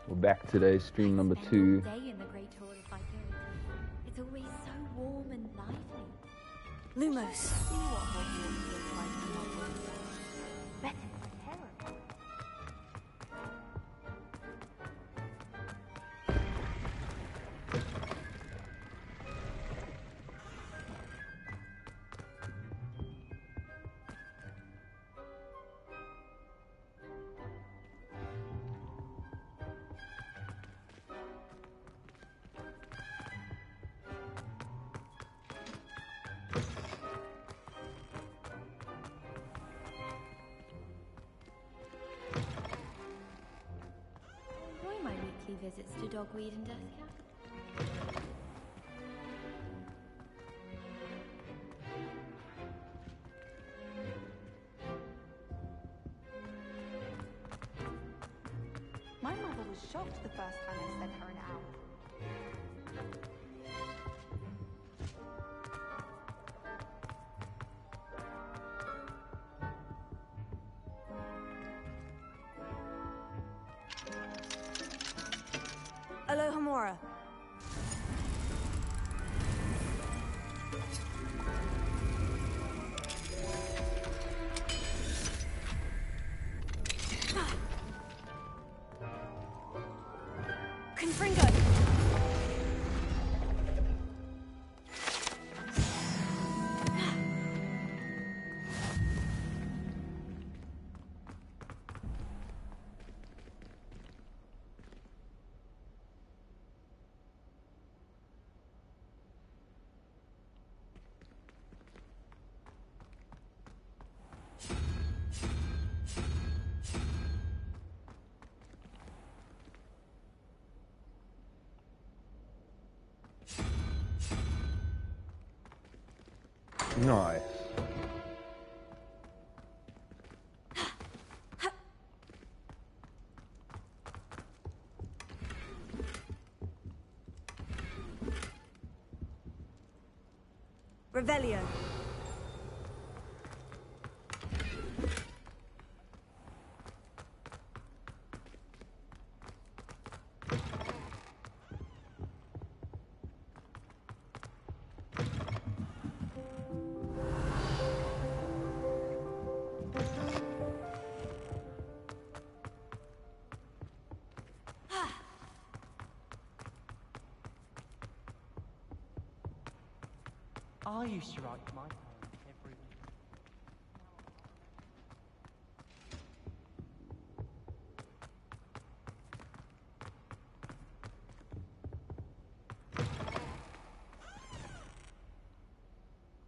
We're back today, stream number 2. All day in the Great Hall if I could. It's always so warm and lively. Lumos. See what Hogwarts looks like in Hogwarts. Bet it's terrible. Visits to Dogweed and Deathcap. My mother was shocked the first time I sent her an owl. Alohomora. Confringo. Nice. Revelio. I used to write my poem every week.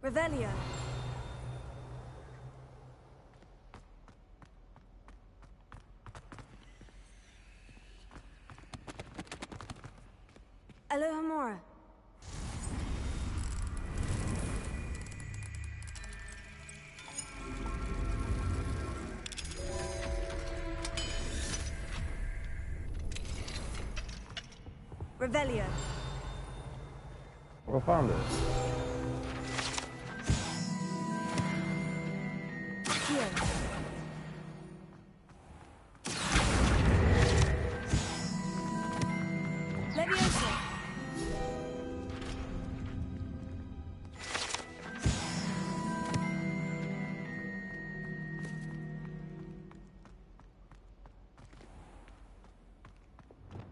Revelio. Alohomora. Revelio. Well, found it. Here. Leviosa.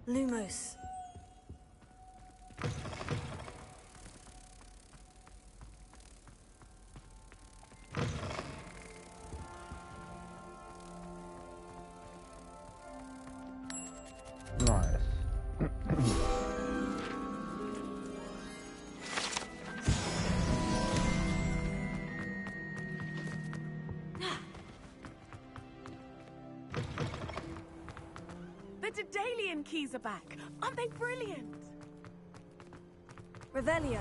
Lumos. Nice. The Daedalian keys are back. Aren't they brilliant? Revelio.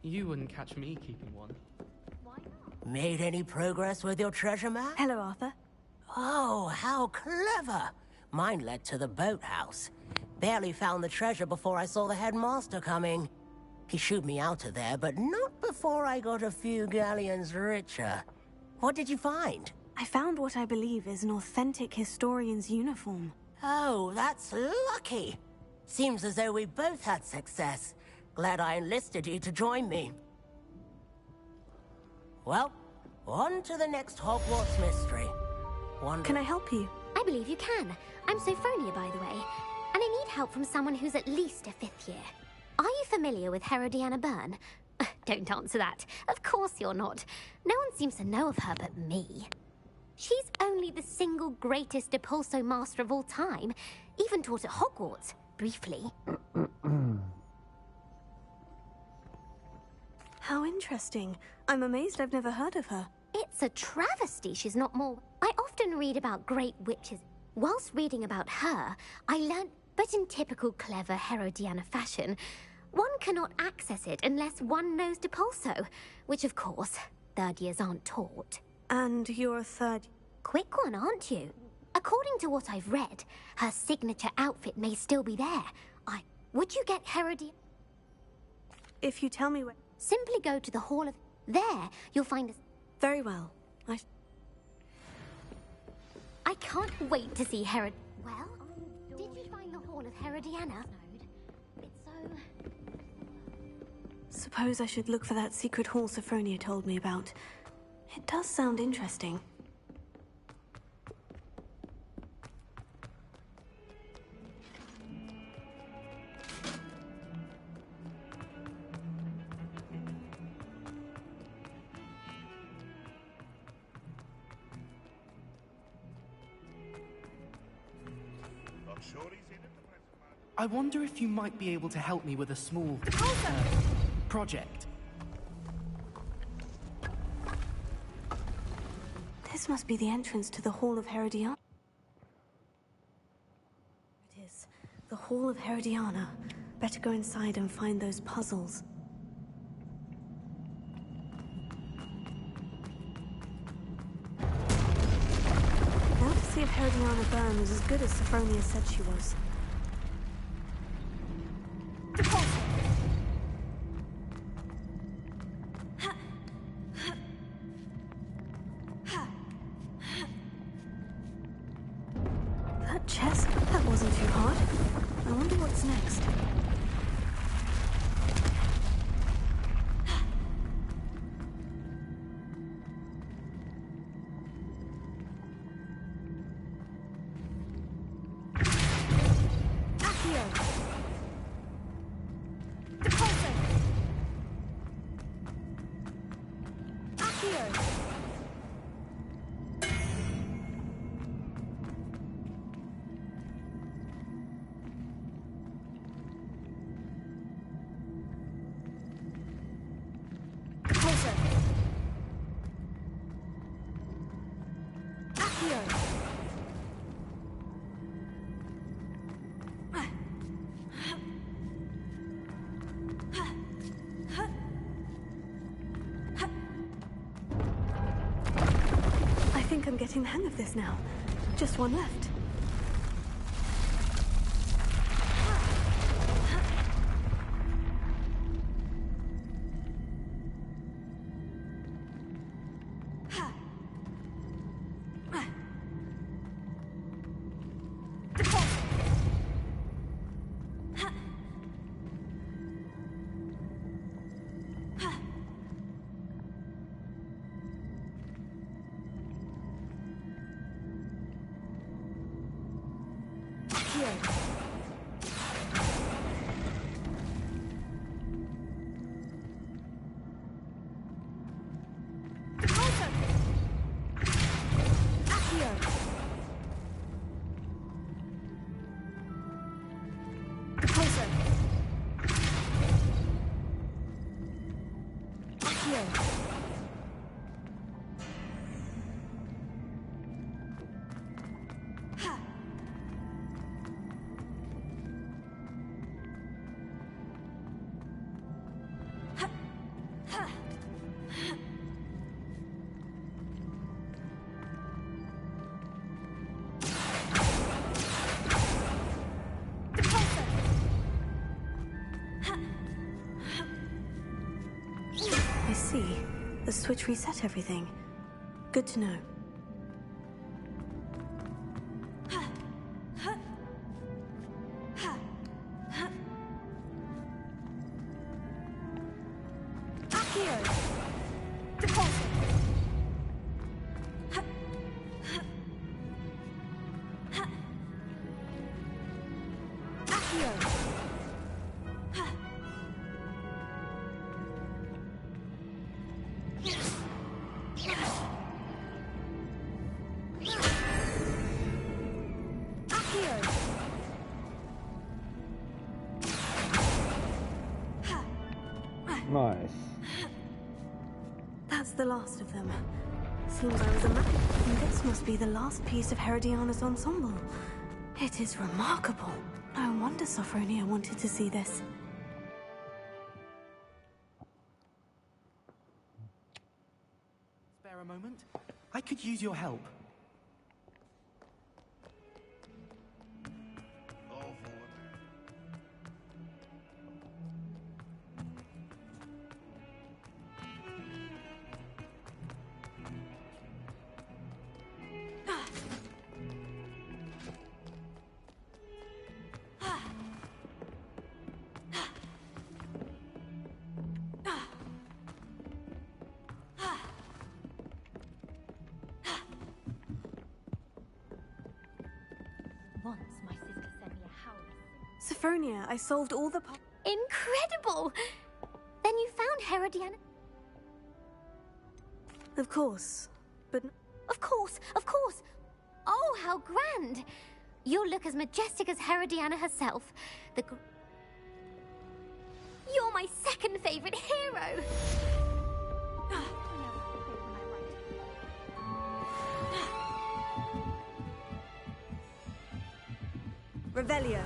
You wouldn't catch me keeping one. Why not? Made any progress with your treasure map? Hello, Arthur. Oh, how clever! Mine led to the boathouse. Barely found the treasure before I saw the headmaster coming. He shooed me out of there, but not before I got a few galleons richer. What did you find? I found what I believe is an authentic historian's uniform. Oh, that's lucky. Seems as though we both had success. Glad I enlisted you to join me. Well, on to the next Hogwarts mystery. Can I help you? I believe you can. I'm Sophronia, by the way. And I need help from someone who's at least a 5th year. Are you familiar with Herodiana Byrne? Don't answer that. Of course you're not. No one seems to know of her but me. She's only the single greatest Depulso master of all time. Even taught at Hogwarts, briefly. How interesting. I'm amazed I've never heard of her. It's a travesty she's not more. I often read about great witches. Whilst reading about her, I learned, but in typical clever Herodiana fashion, one cannot access it unless one knows Depulso, which of course, 3rd years aren't taught. And you're a 3rd... Quick one, aren't you? According to what I've read, her signature outfit may still be there. Would you get Herodiana? If you tell me where... Simply go to the Hall of... There, you'll find... Very well. I can't wait to see Herod... Well, did you find the Hall of Herodiana? It's so... Suppose I should look for that secret hall Sophronia told me about. It does sound interesting. I wonder if you might be able to help me with a small project. This must be the entrance to the Hall of Herodiana. It is. The Hall of Herodiana. Better go inside and find those puzzles. Now to see if Herodiana Byrne was as good as Sophronia said she was. That chest, that wasn't too hard. I wonder what's next. I think I'm getting the hang of this now. Just one left. see. The switch reset everything. Good to know. Nice. That's the last of them. Seems I was a man. And this must be the last piece of Herodiana's ensemble. It is remarkable. No wonder Sophronia wanted to see this. Spare a moment? I could use your help. Once my sister sent me a howl. Sophronia, I solved all the Incredible! Then you found Herodiana? Of course, but... Of course, of course! Oh, how grand! You'll look as majestic as Herodiana herself. You're my second favorite hero! Revelio.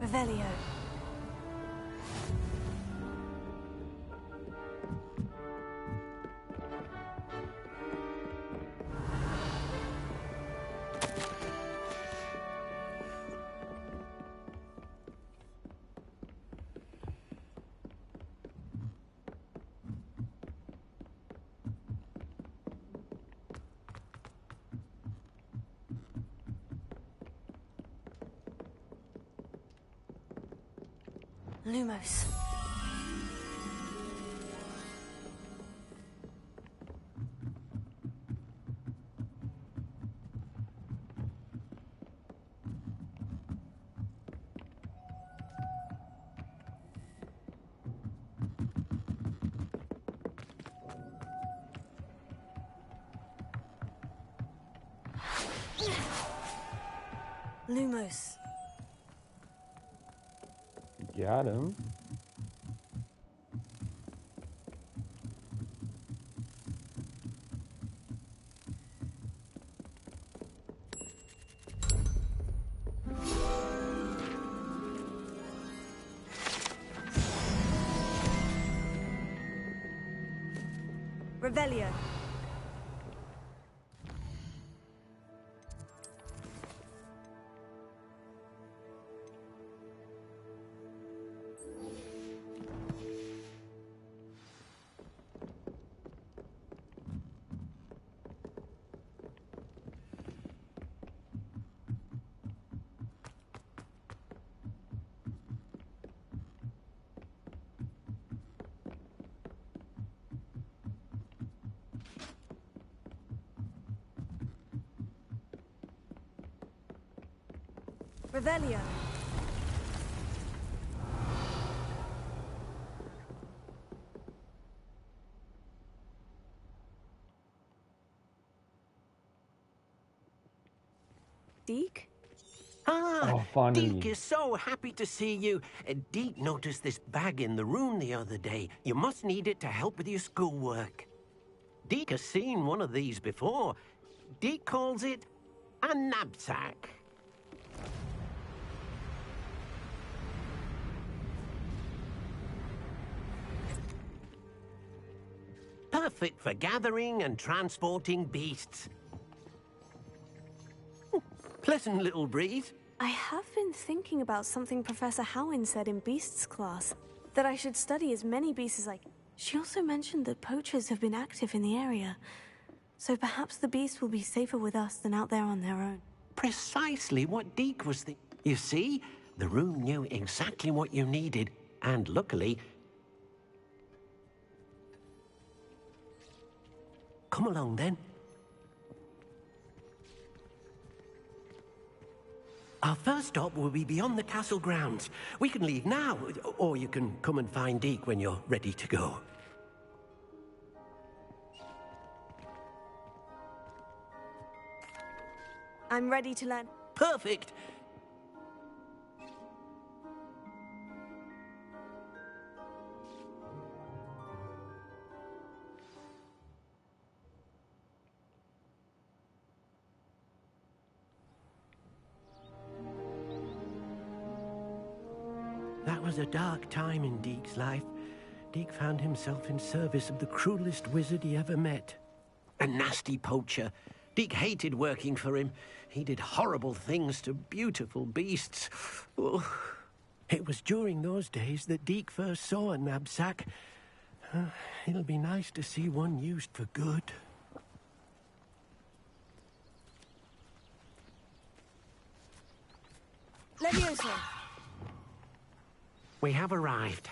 Revelio. Lumos. Lumos. Got him. Revelio. Revelio. Deke? Ah, Oh, finally. Deke is so happy to see you. Deke noticed this bag in the room the other day. You must need it to help with your schoolwork. Deke has seen one of these before. Deke calls it a knapsack. Perfect for gathering and transporting beasts. Pleasant little breeze. I have been thinking about something Professor Howin said in Beasts class. That I should study as many beasts as I can. She also mentioned that poachers have been active in the area. So perhaps the beasts will be safer with us than out there on their own. Precisely what Deke was thinking. You see, the room knew exactly what you needed, and luckily... Come along, then. Our first stop will be beyond the castle grounds. We can leave now, or you can come and find Deke when you're ready to go. I'm ready to learn. Perfect! That was a dark time in Deke's life. Deke found himself in service of the cruelest wizard he ever met. A nasty poacher. Deke hated working for him. He did horrible things to beautiful beasts. Oh. It was during those days that Deke first saw a knapsack. It'll be nice to see one used for good. Levioso! We have arrived.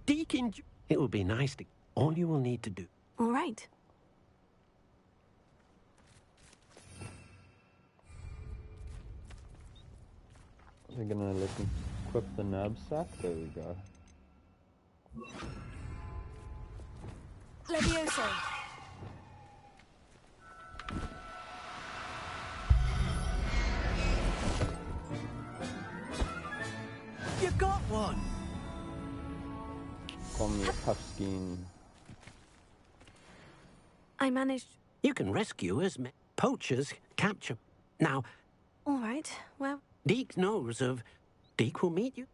Deke, it will be nice to... All you will need to do. All right. We're gonna let him equip the knapsack. There we go. Levioso! You got one! Call me a tough skin. I managed... You can rescue as poachers capture. Now, All right, well... Deke knows of... Deke will meet you.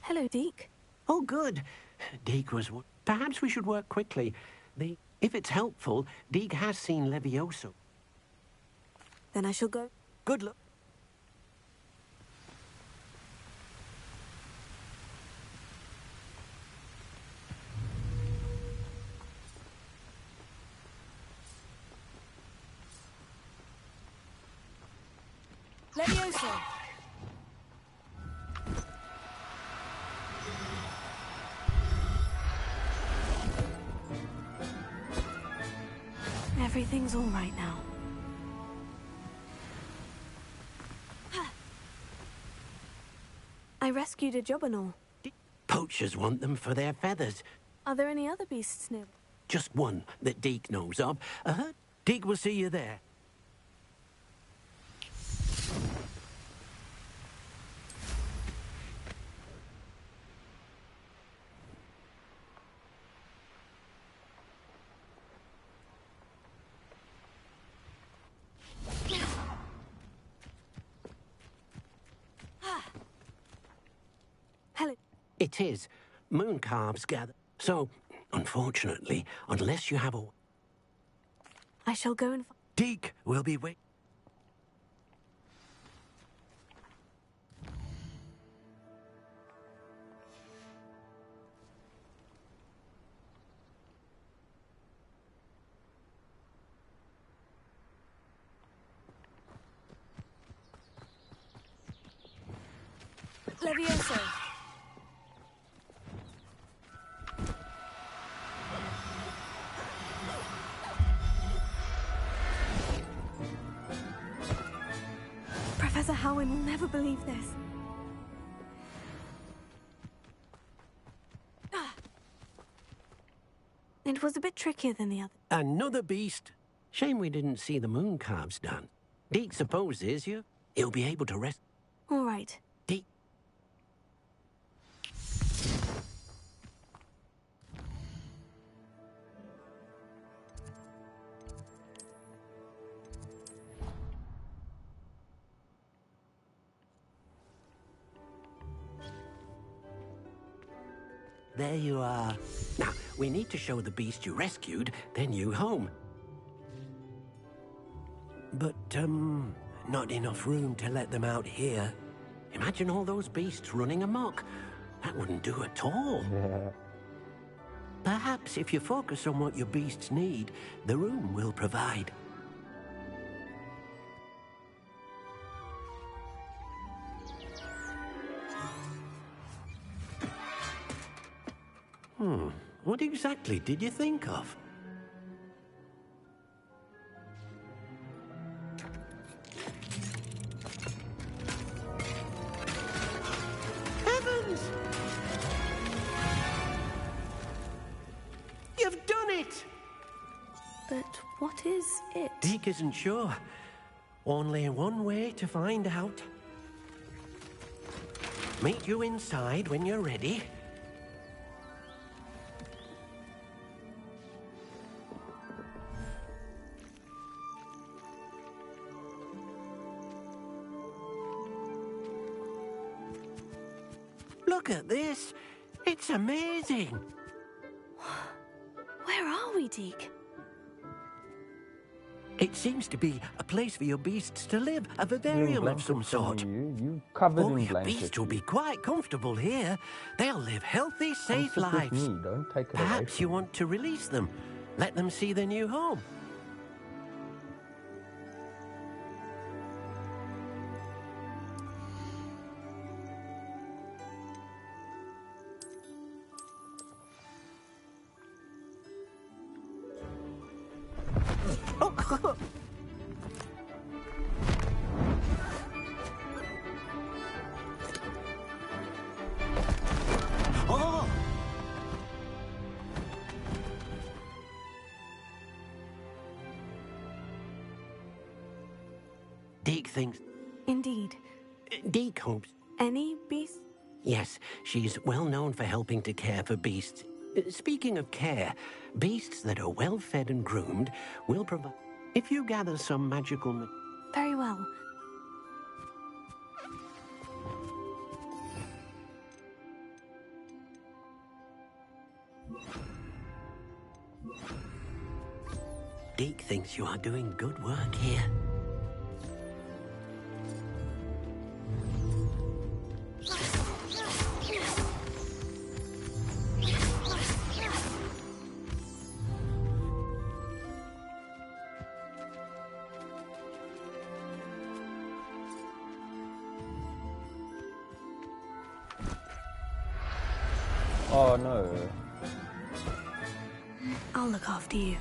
Hello, Deke. Oh, good. Deke was... Perhaps we should work quickly. If it's helpful, Deke has seen Levioso. Then I shall go. Good luck. Levioso! Everything's all right now. I rescued a Jobberknoll. Poachers want them for their feathers. Are there any other beasts near? Just one that Deke knows of. Deke will see you there. Hello. It is. Moon calves gather. So, unfortunately, unless you have a... I shall go and... Deke will be waiting. Levioso. Professor Howin will never believe this. It was a bit trickier than the other. Another beast. Shame we didn't see the moon calves done. Deke supposes he'll be able to rest. All right. Deke. There you are. Now, we need to show the beast you rescued their new home. But, not enough room to let them out here. Imagine all those beasts running amok. That wouldn't do at all. Yeah. Perhaps if you focus on what your beasts need, the room will provide. What exactly did you think of? Heavens! You've done it! But what is it? Deke isn't sure. Only one way to find out. Meet you inside when you're ready. Look at this. It's amazing. Where are we, Deke? It seems to be a place for your beasts to live, a vivarium of some sort. You covered Oh, in your blankets. beasts will be quite comfortable here. They'll live healthy, safe Come sit with lives. me, don't take it away Perhaps from you me. want to release them. Let them see their new home. Oh. Oh! Deke thinks... Indeed. Deke hopes... Any beast? Yes, she's well known for helping to care for beasts. Speaking of care, beasts that are well fed and groomed will provide... If you gather some magical... Very well. Deke thinks you are doing good work here. Oh no. I'll look after you.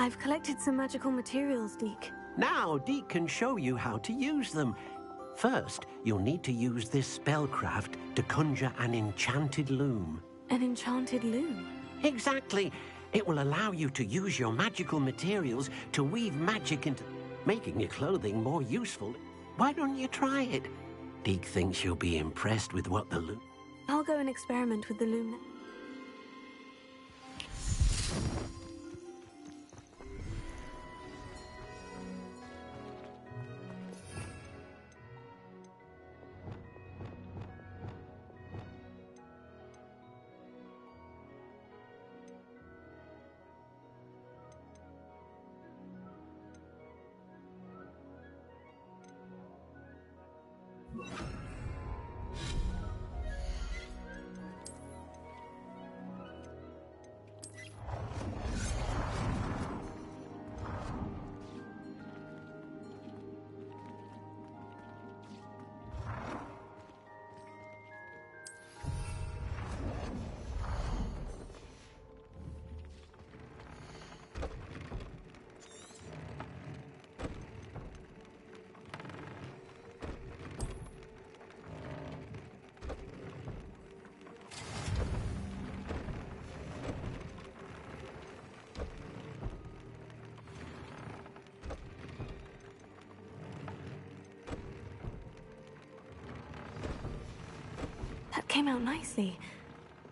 I've collected some magical materials, Deke. Now, Deke can show you how to use them. First, you'll need to use this spellcraft to conjure an enchanted loom. An enchanted loom. Exactly. It will allow you to use your magical materials to weave magic into... making your clothing more useful. Why don't you try it? Deke thinks you'll be impressed with what the loom... I'll go and experiment with the loom. came out nicely.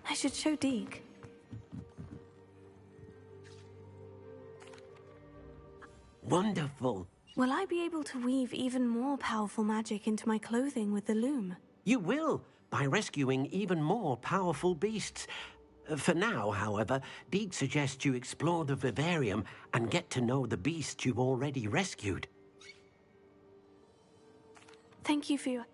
I should show Deke. Wonderful. Will I be able to weave even more powerful magic into my clothing with the loom? You will, by rescuing even more powerful beasts. For now, however, Deke suggests you explore the vivarium and get to know the beasts you've already rescued. Thank you for your...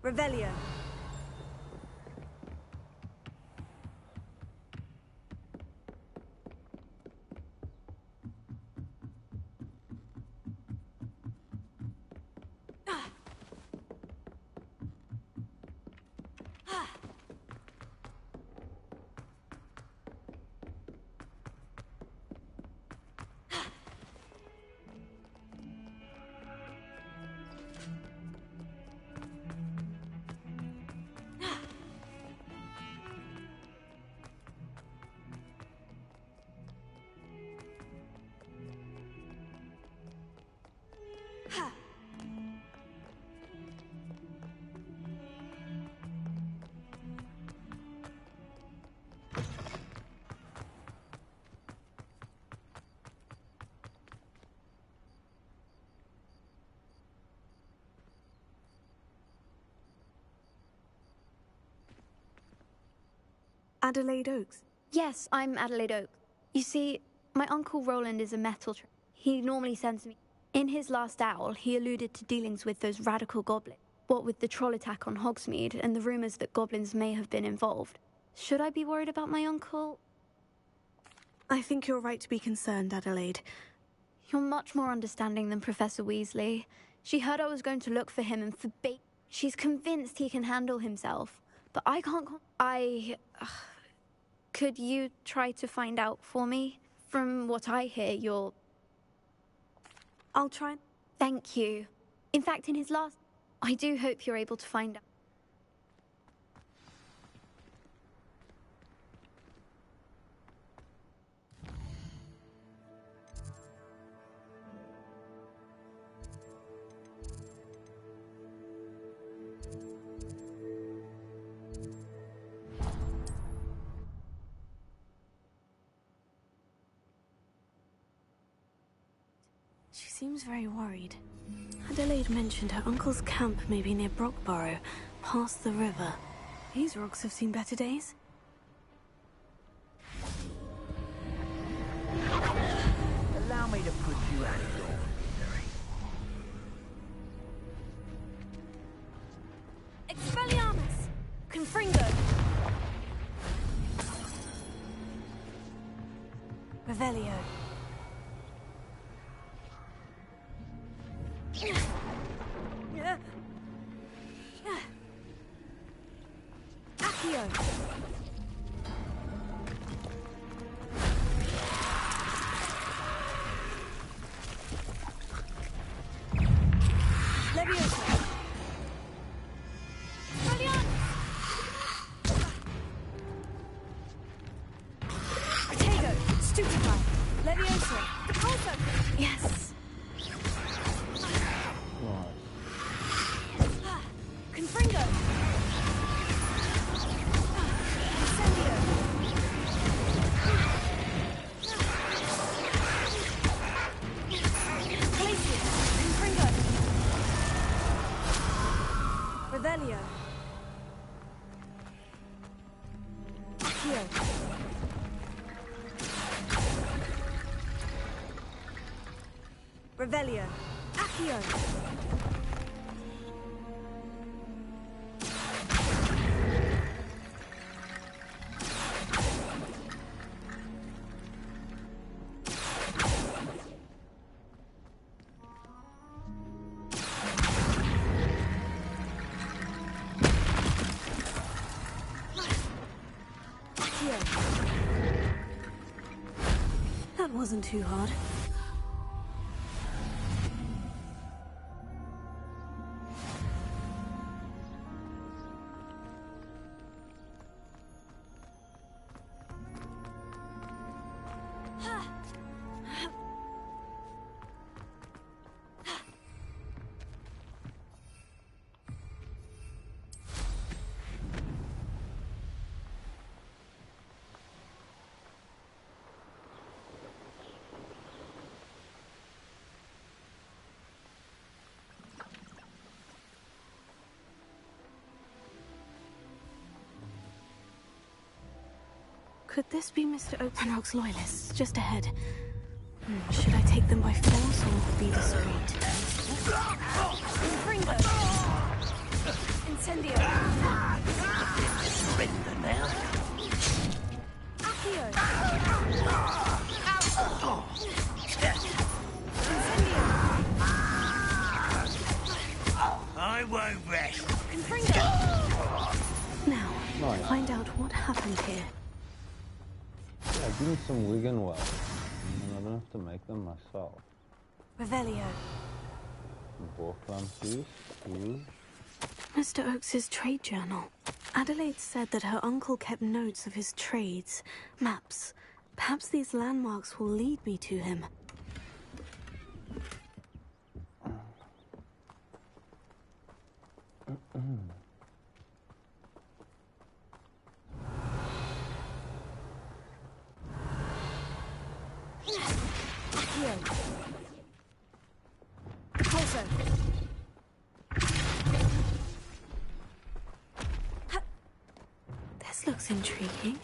Revelio. Adelaide Oaks. Yes, I'm Adelaide Oak. You see, my Uncle Roland is a metal trader. He normally sends me... In his last owl, he alluded to dealings with those radical goblins. What with the troll attack on Hogsmeade and the rumours that goblins may have been involved. Should I be worried about my uncle? I think you're right to be concerned, Adelaide. You're much more understanding than Professor Weasley. She heard I was going to look for him and forbade... She's convinced he can handle himself. But I can't... Could you try to find out for me? From what I hear, you're... I'll try. Thank you. In fact, in his last... I do hope you're able to find out. She seems very worried. Adelaide mentioned her uncle's camp may be near Brockborough, past the river. These rocks have seen better days. Allow me to put you out of your misery. Expelliarmus! Confringo! Revelio. Accio. Leviosa. Protego. Stupefy. Leviosa. Repulso. Yes. Confringo. Incendio. Glacius. Confringo. Revelio. Accio. Revelio. Accio. That wasn't too hard. Could this be Mr. Oak's loyalists just ahead? Should I take them by force or be discreet? Fringo! Incendio! Surrender now. Accio! I won't rest. Fringo! Now, Nice. find out what happened here. Yeah, give me some Wigan well. And I don't have to make them myself. Revelio. Vorklam juice. Mr. Oakes' trade journal. Adelaide said that her uncle kept notes of his trades, maps. Perhaps these landmarks will lead me to him. This looks intriguing.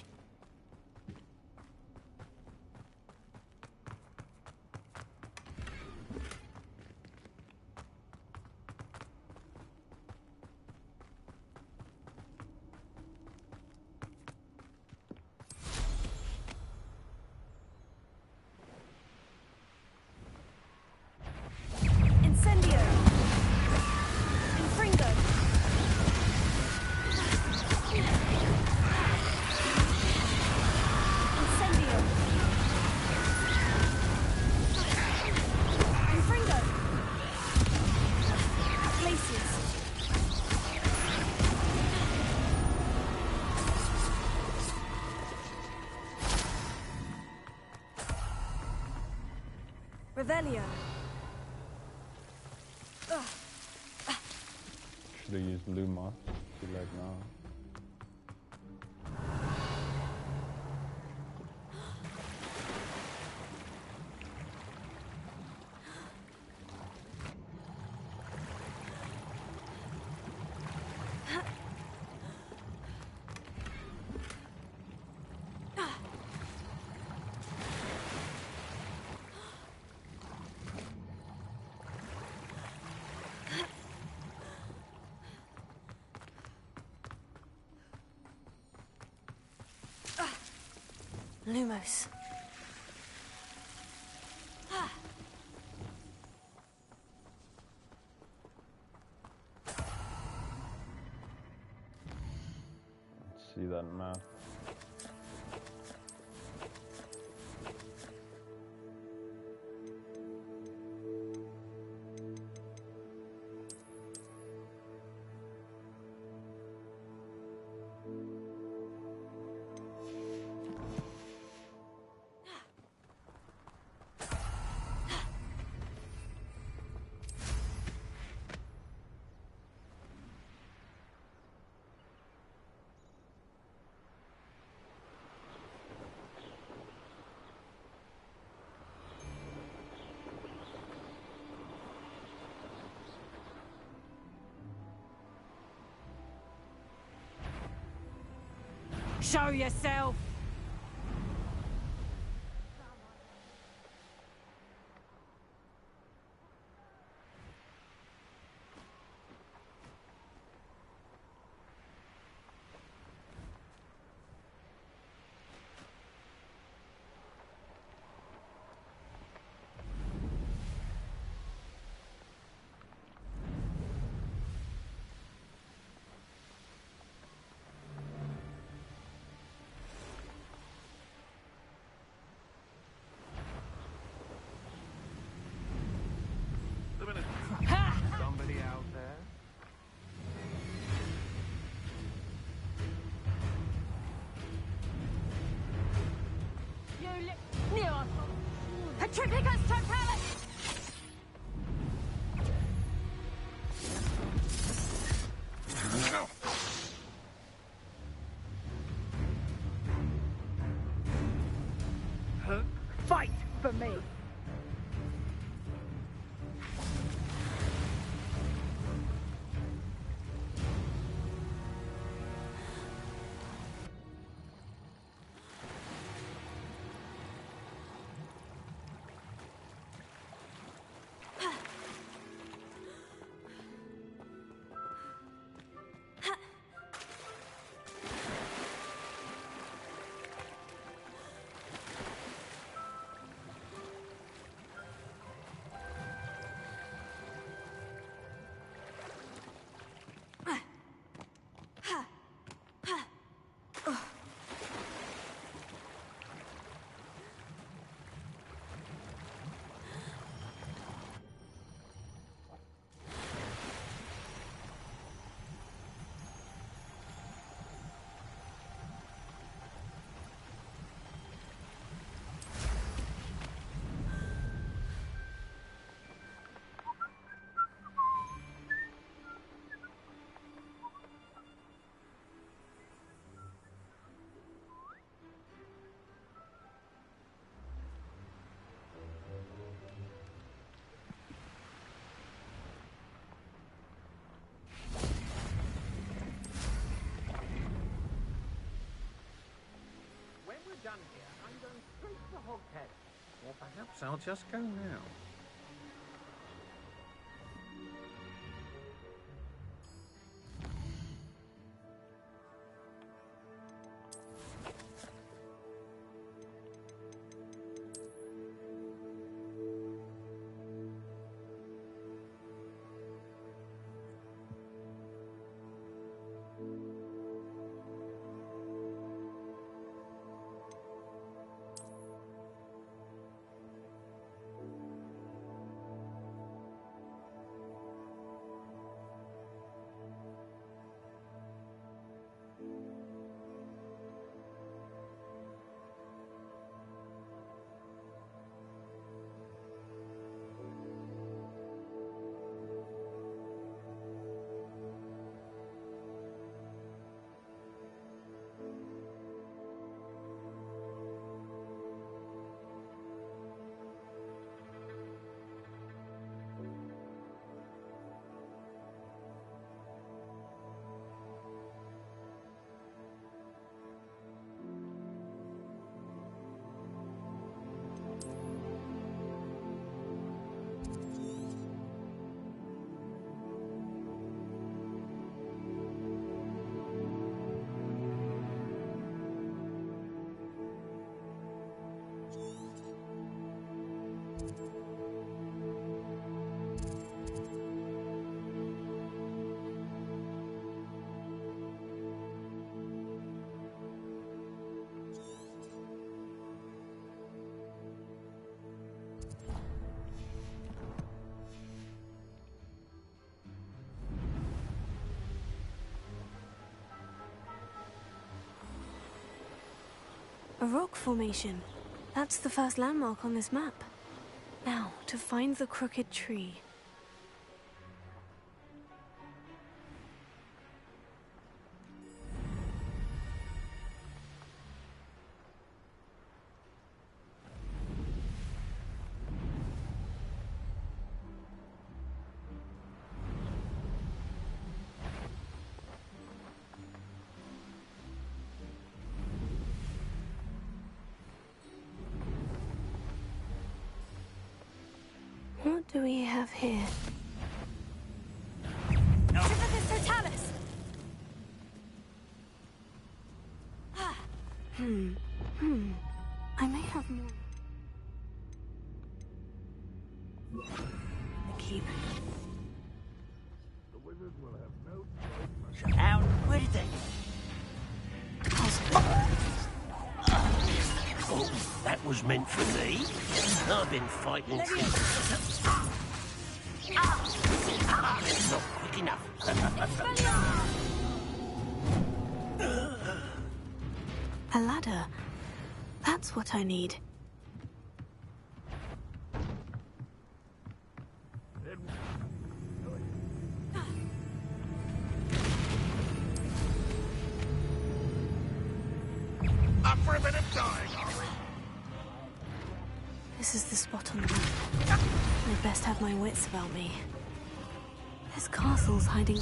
Incendio! Fringo! Incendio! Fringo! Glaciers! Revelio! Should have used Lumos. Too late now. Lumos. Let's see that map. Show yourself! Petripicus totalis! Fight for me! Done here, I'm going straight to Hoghead. Or perhaps I'll just go now. A rock formation. That's the first landmark on this map. Now, to find the crooked tree. What do we have here? Petripicus totalis! I may have more. The keep. The wizard will have no choice. Out! Where did they? Oh, that was meant for me. I've been fighting since... Not quick enough. A ladder. That's what I need. This is the spot on the map. I'd best have my wits about me. This castle's hiding...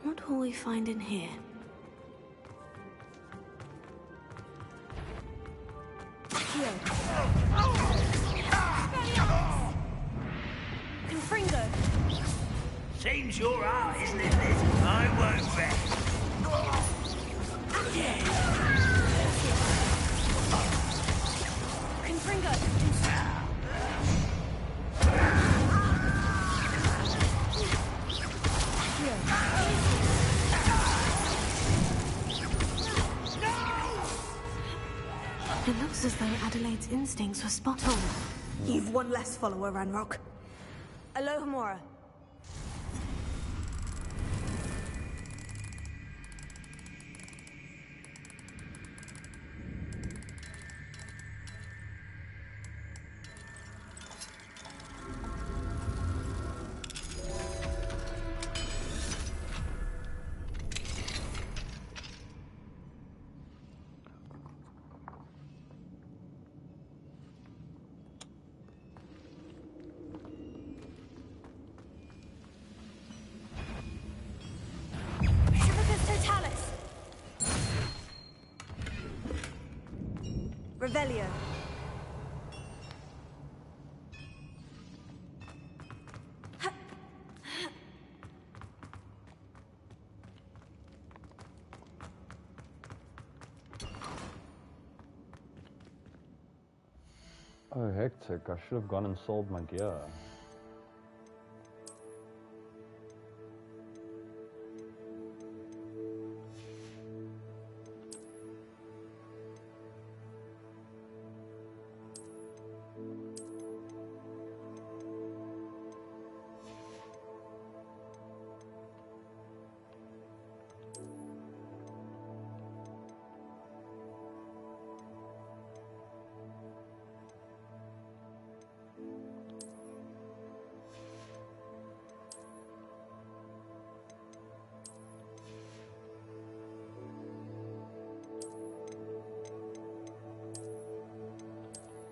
What will we find in here? Confringo! Seems your art, isn't it, Liz? I won't bet. Confringo! It looks as though Adelaide's instincts were spot on. You've one less follower, Ranrock. Alohomora. Revelio. Oh, hectic. I should have gone and sold my gear.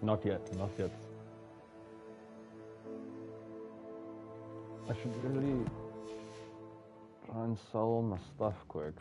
Not yet, not yet. I should really try and sell all my stuff quick.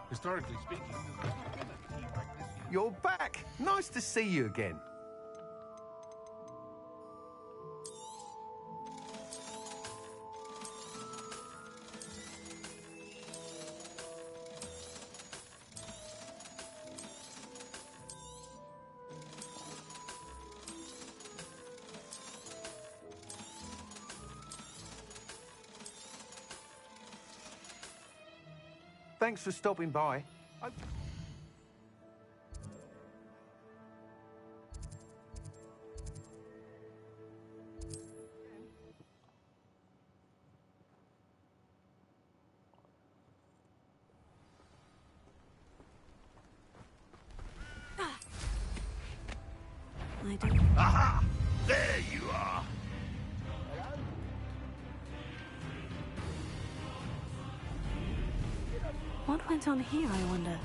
Historically speaking, there's not been a team like this yet. You're back! Nice to see you again. Thanks for stopping by. I don't... Aha! There you are! What went on here, I wonder?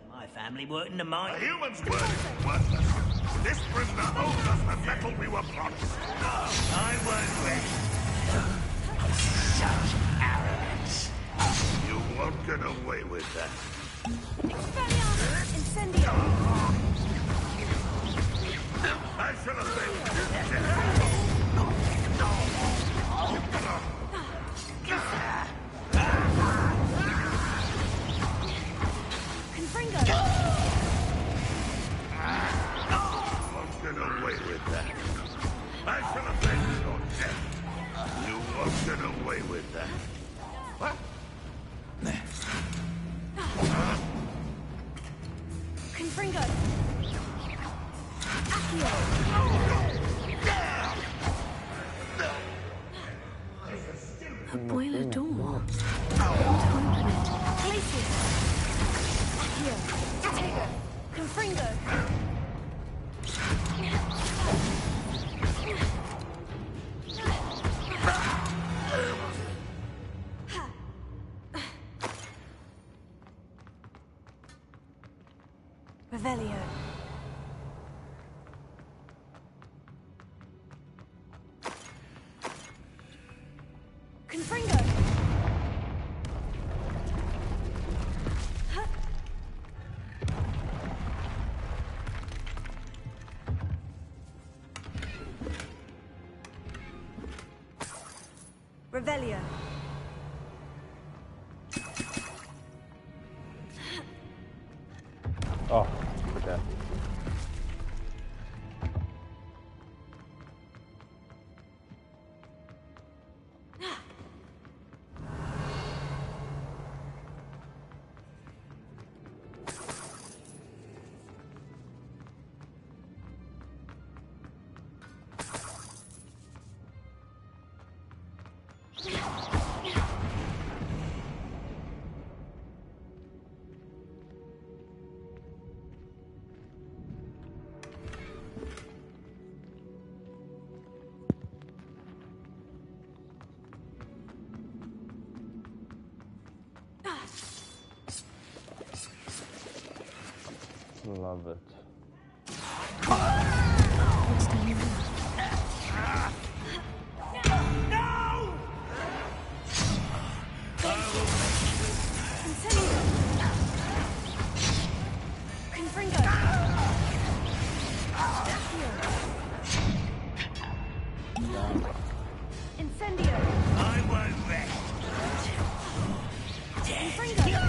My family weren't in the mine. A human's word is worthless. This prisoner owes us the metal we were promised. No, I won't rest. Such arrogance. You won't get away with that. Incendio! I shall avenge you. Confringo! Won't get away with that. I shall avenge your death. You won't get away with that. What? Confringo! A boiler door. Glacier! Here. Take Confringo! Revelio. Confringo! Revelio. Oh, okay. Love it. What's down there? Confringo! Incendio! I won't rest. Confringo!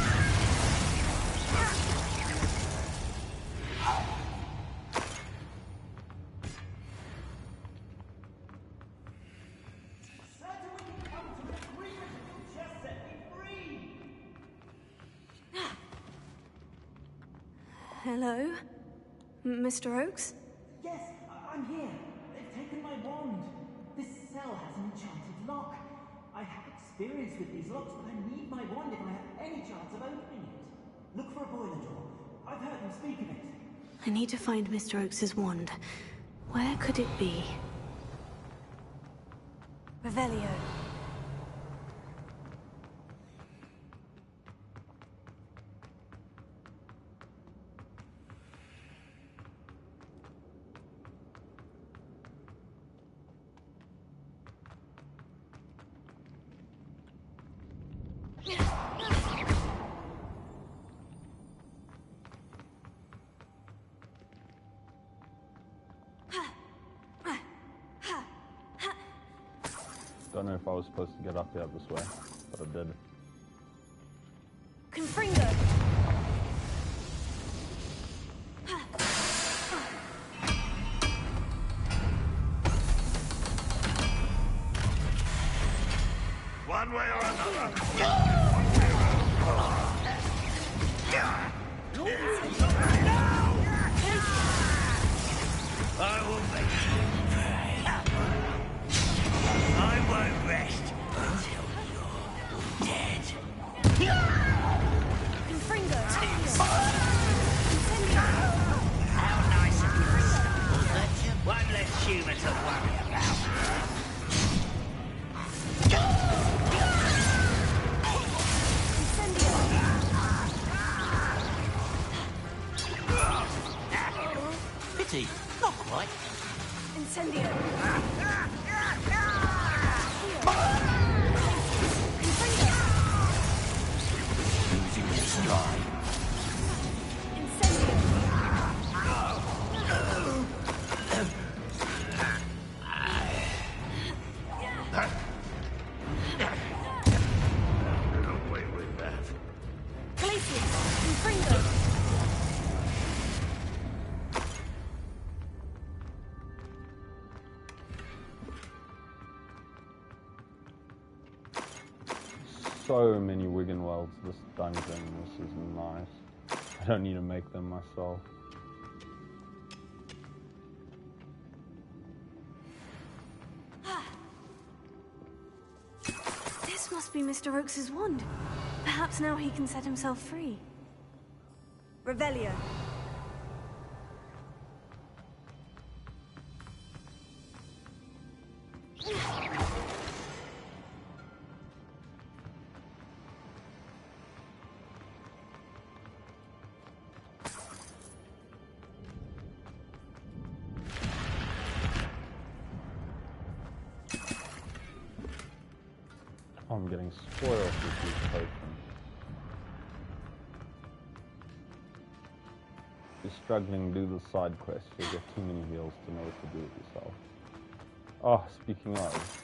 Hello? Mr. Oakes? Yes, I'm here. They've taken my wand. This cell has an enchanted lock. I have experience with these locks, but I need my wand if I have any chance of opening it. Look for a boiler door. I've heard them speak of it. I need to find Mr. Oakes' wand. Where could it be? Revelio. Don't know if I was supposed to get up here this way, but I did. Confringo! one way or another. I will make you pay. I won't rest until you're dead. Confringo! How nice of you to stumble, one less human to worry about. Pity, not quite. Incendio! Losing your stride. Get away with that. Glacius! Confringo! So many Wigan welds this dungeon. This is nice. I don't need to make them myself. This must be Mr. Oakes's wand. Perhaps now he can set himself free. Revelio. I'm getting spoiled with these potions. If you're struggling to do the side quest, you'll get too many heals to know what to do with yourself. Oh, speaking of.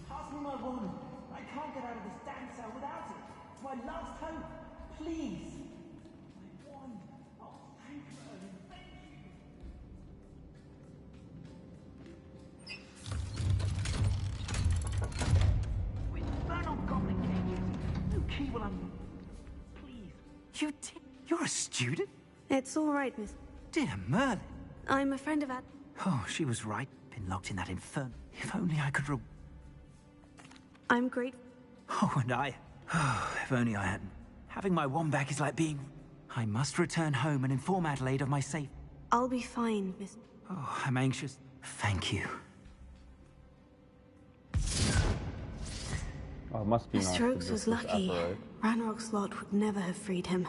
Pass me my wand. I can't get out of this damn cell without it. It's my last hope. Please. My wand. Oh, thank you, Merlin. Thank you. With infernal goblin cages. No key will unlock. Please. You're a student? It's all right, Miss. Dear Merlin. I'm a friend of Ad. Oh, she was right. Been locked in that infern. If only I could I'm great. Oh, and I... Oh, if only I hadn't. Having my wand back is like being... I must return home and inform Adelaide of my safe... I'll be fine, Miss. Oh, I'm anxious. Thank you. Oh, it must be nice Mr. to Oakes was just lucky. apparate. Ranrock's lot would never have freed him.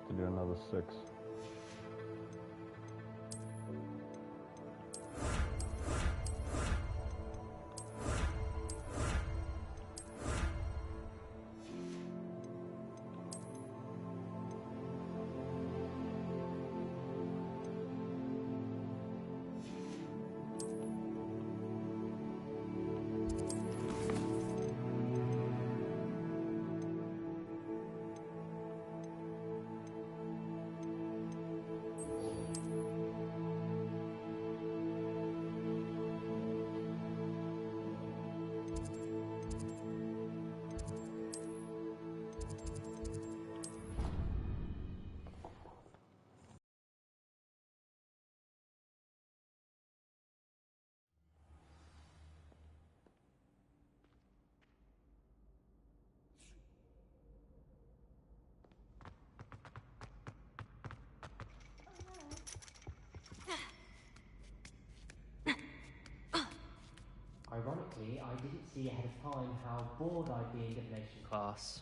to do another 6. Ironically, I didn't see ahead of time how bored I'd be in divination class.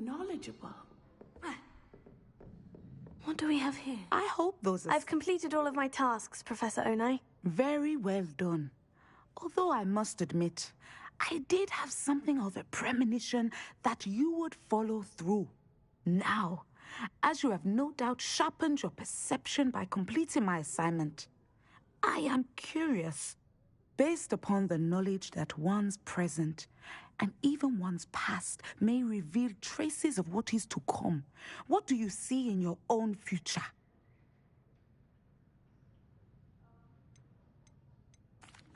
Knowledgeable. What do we have here? I hope those are... I've completed all of my tasks, Professor Onai. Very well done. Although I must admit, I did have something of a premonition that you would follow through. Now, as you have no doubt sharpened your perception by completing my assignment, I am curious, based upon the knowledge that one's present and even one's past may reveal traces of what is to come. What do you see in your own future?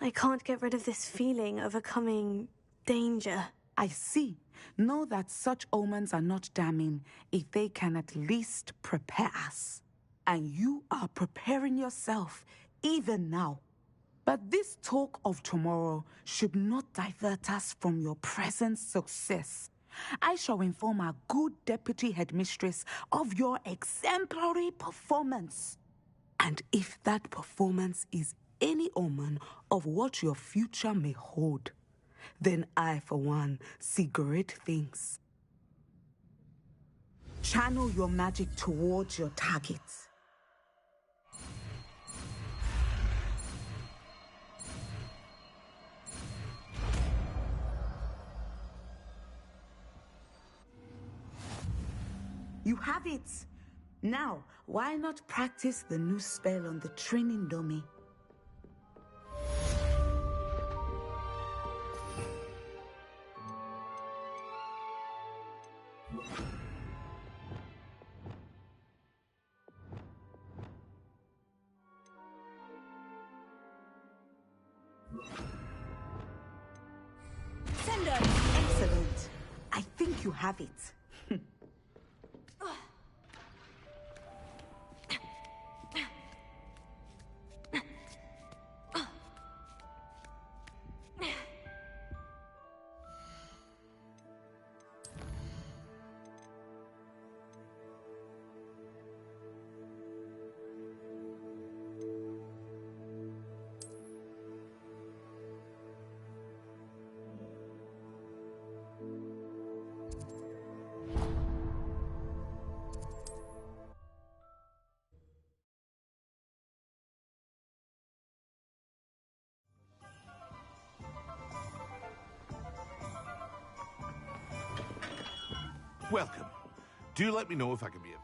I can't get rid of this feeling of a coming danger. I see. Know that such omens are not damning if they can at least prepare us. And you are preparing yourself, even now. But this talk of tomorrow should not divert us from your present success. I shall inform our good deputy headmistress of your exemplary performance. And if that performance is any omen of what your future may hold, then I, for one, see great things. Channel your magic towards your targets. You have it! Now, why not practice the new spell on the training dummy? Sender! Excellent. I think you have it. Welcome. Do let me know if I can be of...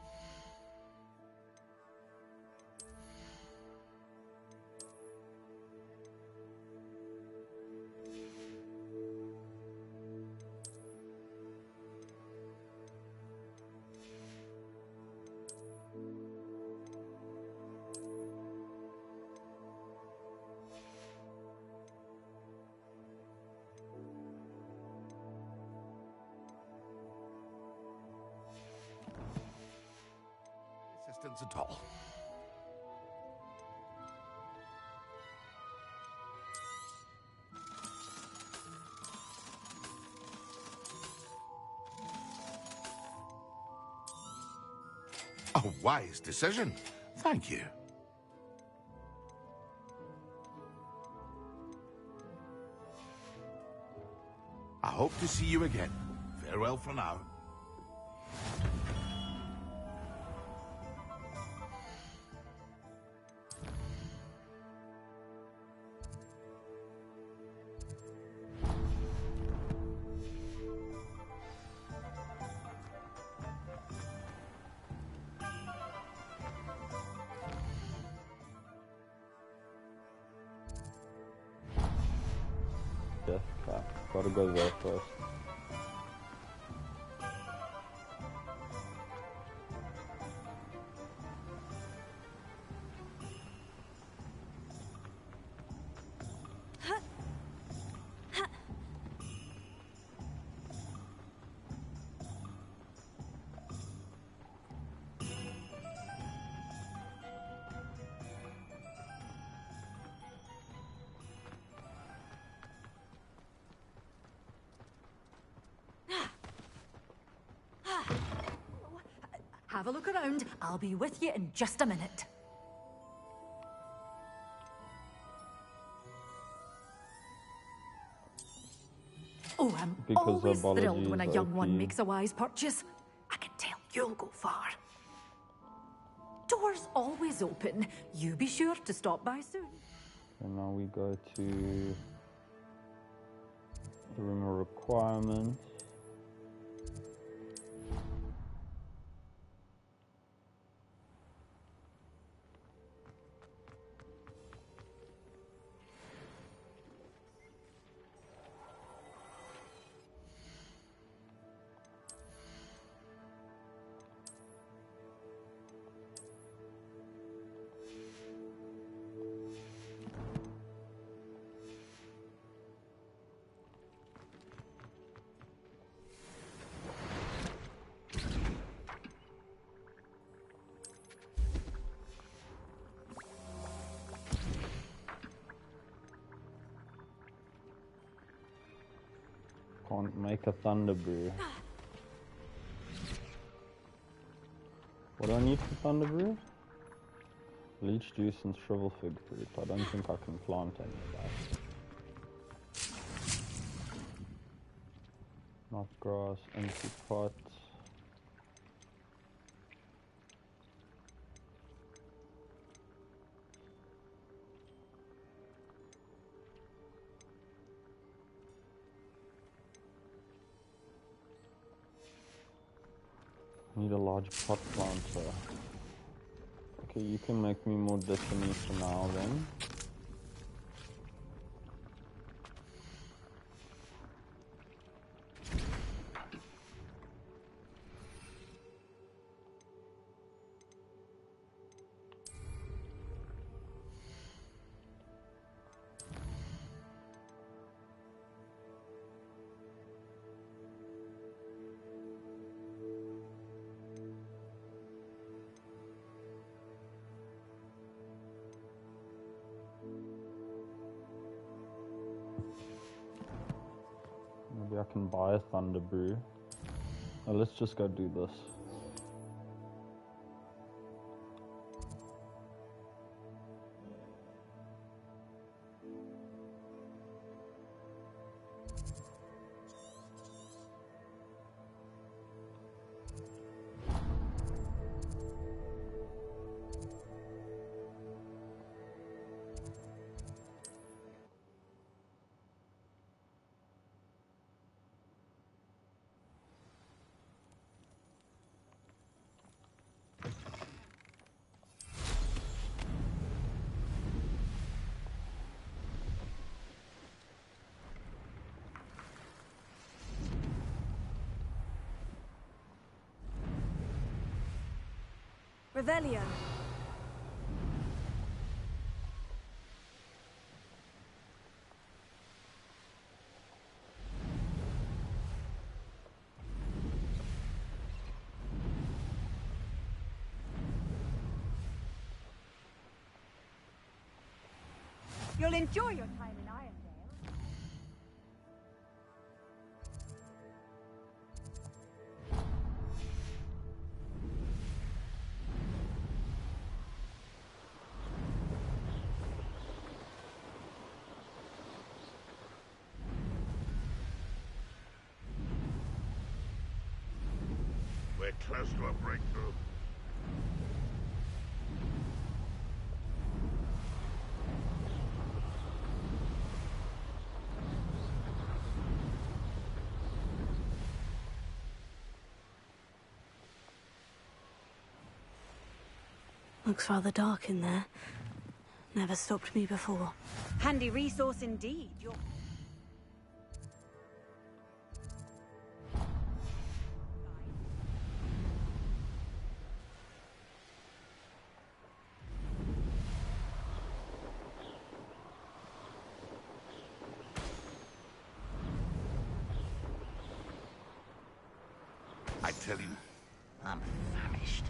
assistance at all. A wise decision. Thank you. I hope to see you again. Farewell for now. Death trap. Gotta go there first. Have a look around. I'll be with you in just a minute. Oh, I'm always thrilled when a young one makes a wise purchase. I can tell you'll go far. Doors always open. You be sure to stop by soon. And now we go to the room of requirements. Can't make a thunder brew. What do I need for thunder brew? Leech juice and shrivel fig fruit. I don't think I can plant any of that. Not grass, empty pot. Need a large pot planter. Okay, you can make me more destiny for now then. Maybe I can buy a thunder brew. Oh, let's just go do this. Revelio. You'll enjoy your time in Irondale. We're close to a breakthrough. Looks rather dark in there. Never stopped me before. Handy resource indeed. You're... I tell you, I'm famished.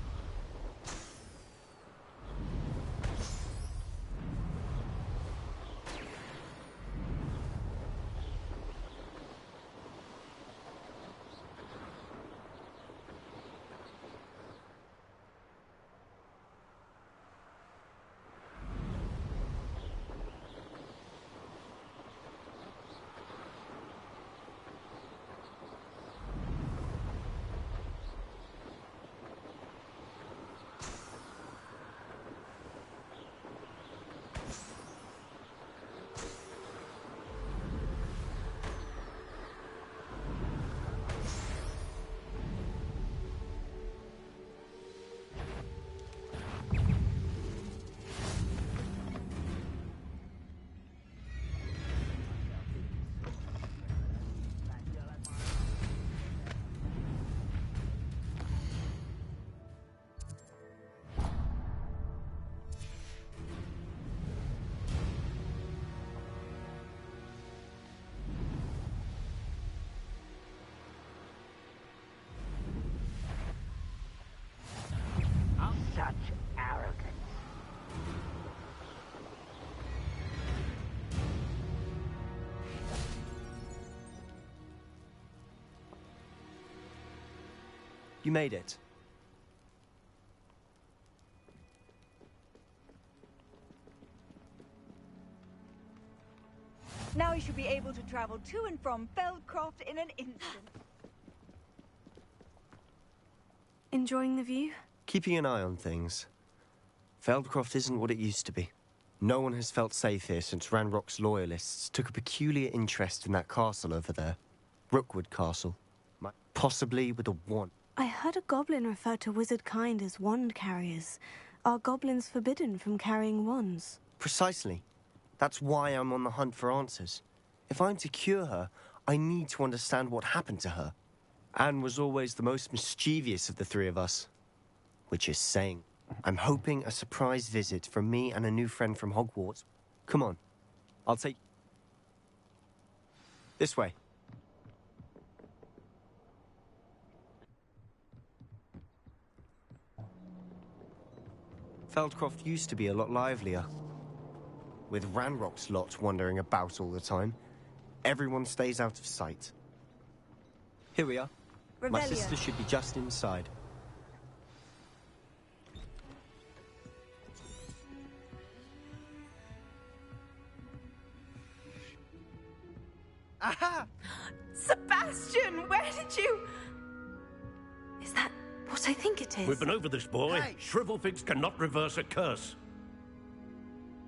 Such arrogance. You made it. Now you should be able to travel to and from Feldcroft in an instant. Enjoying the view? Keeping an eye on things. Feldcroft isn't what it used to be. No one has felt safe here since Ranrock's loyalists took a peculiar interest in that castle over there. Rookwood Castle. Possibly with a wand. I heard a goblin refer to wizard kind as wand carriers. Are goblins forbidden from carrying wands? Precisely. That's why I'm on the hunt for answers. If I'm to cure her, I need to understand what happened to her. Anne was always the most mischievous of the three of us. Which is saying, I'm hoping a surprise visit from me and a new friend from Hogwarts. Come on, I'll take... This way. Feldcroft used to be a lot livelier. With Ranrock's lot wandering about all the time, everyone stays out of sight. Here we are. My Revelio. sister should be just inside. Aha! Sebastian, where did you... Is that what I think it is? We've been over this, boy. Hey. Shrivelfigs cannot reverse a curse.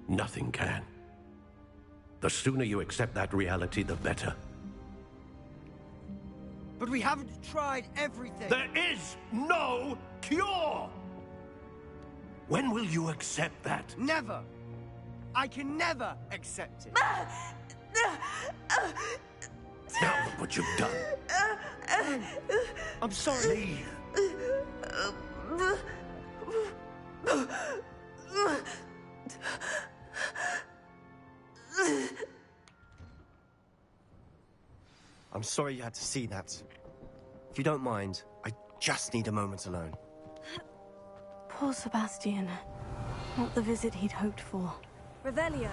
Nothing can. The sooner you accept that reality, the better. But we haven't tried everything. There is no cure! When will you accept that? Never. I can never accept it. Now look what you've done. I'm sorry. Leave. I'm sorry you had to see that. If you don't mind, I just need a moment alone. Poor Sebastian. Not the visit he'd hoped for. Revelio.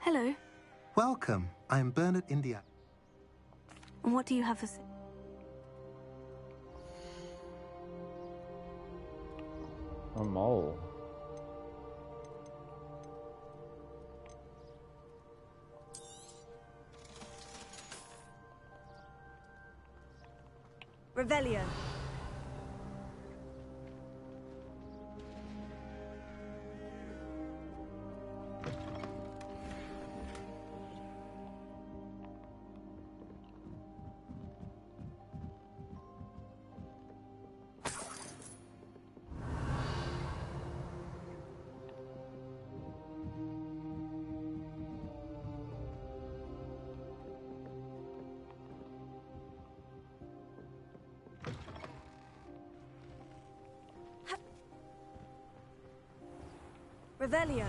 Hello. Welcome. I am Bernard India. And what do you have for... A mole. Revelio. Revelio.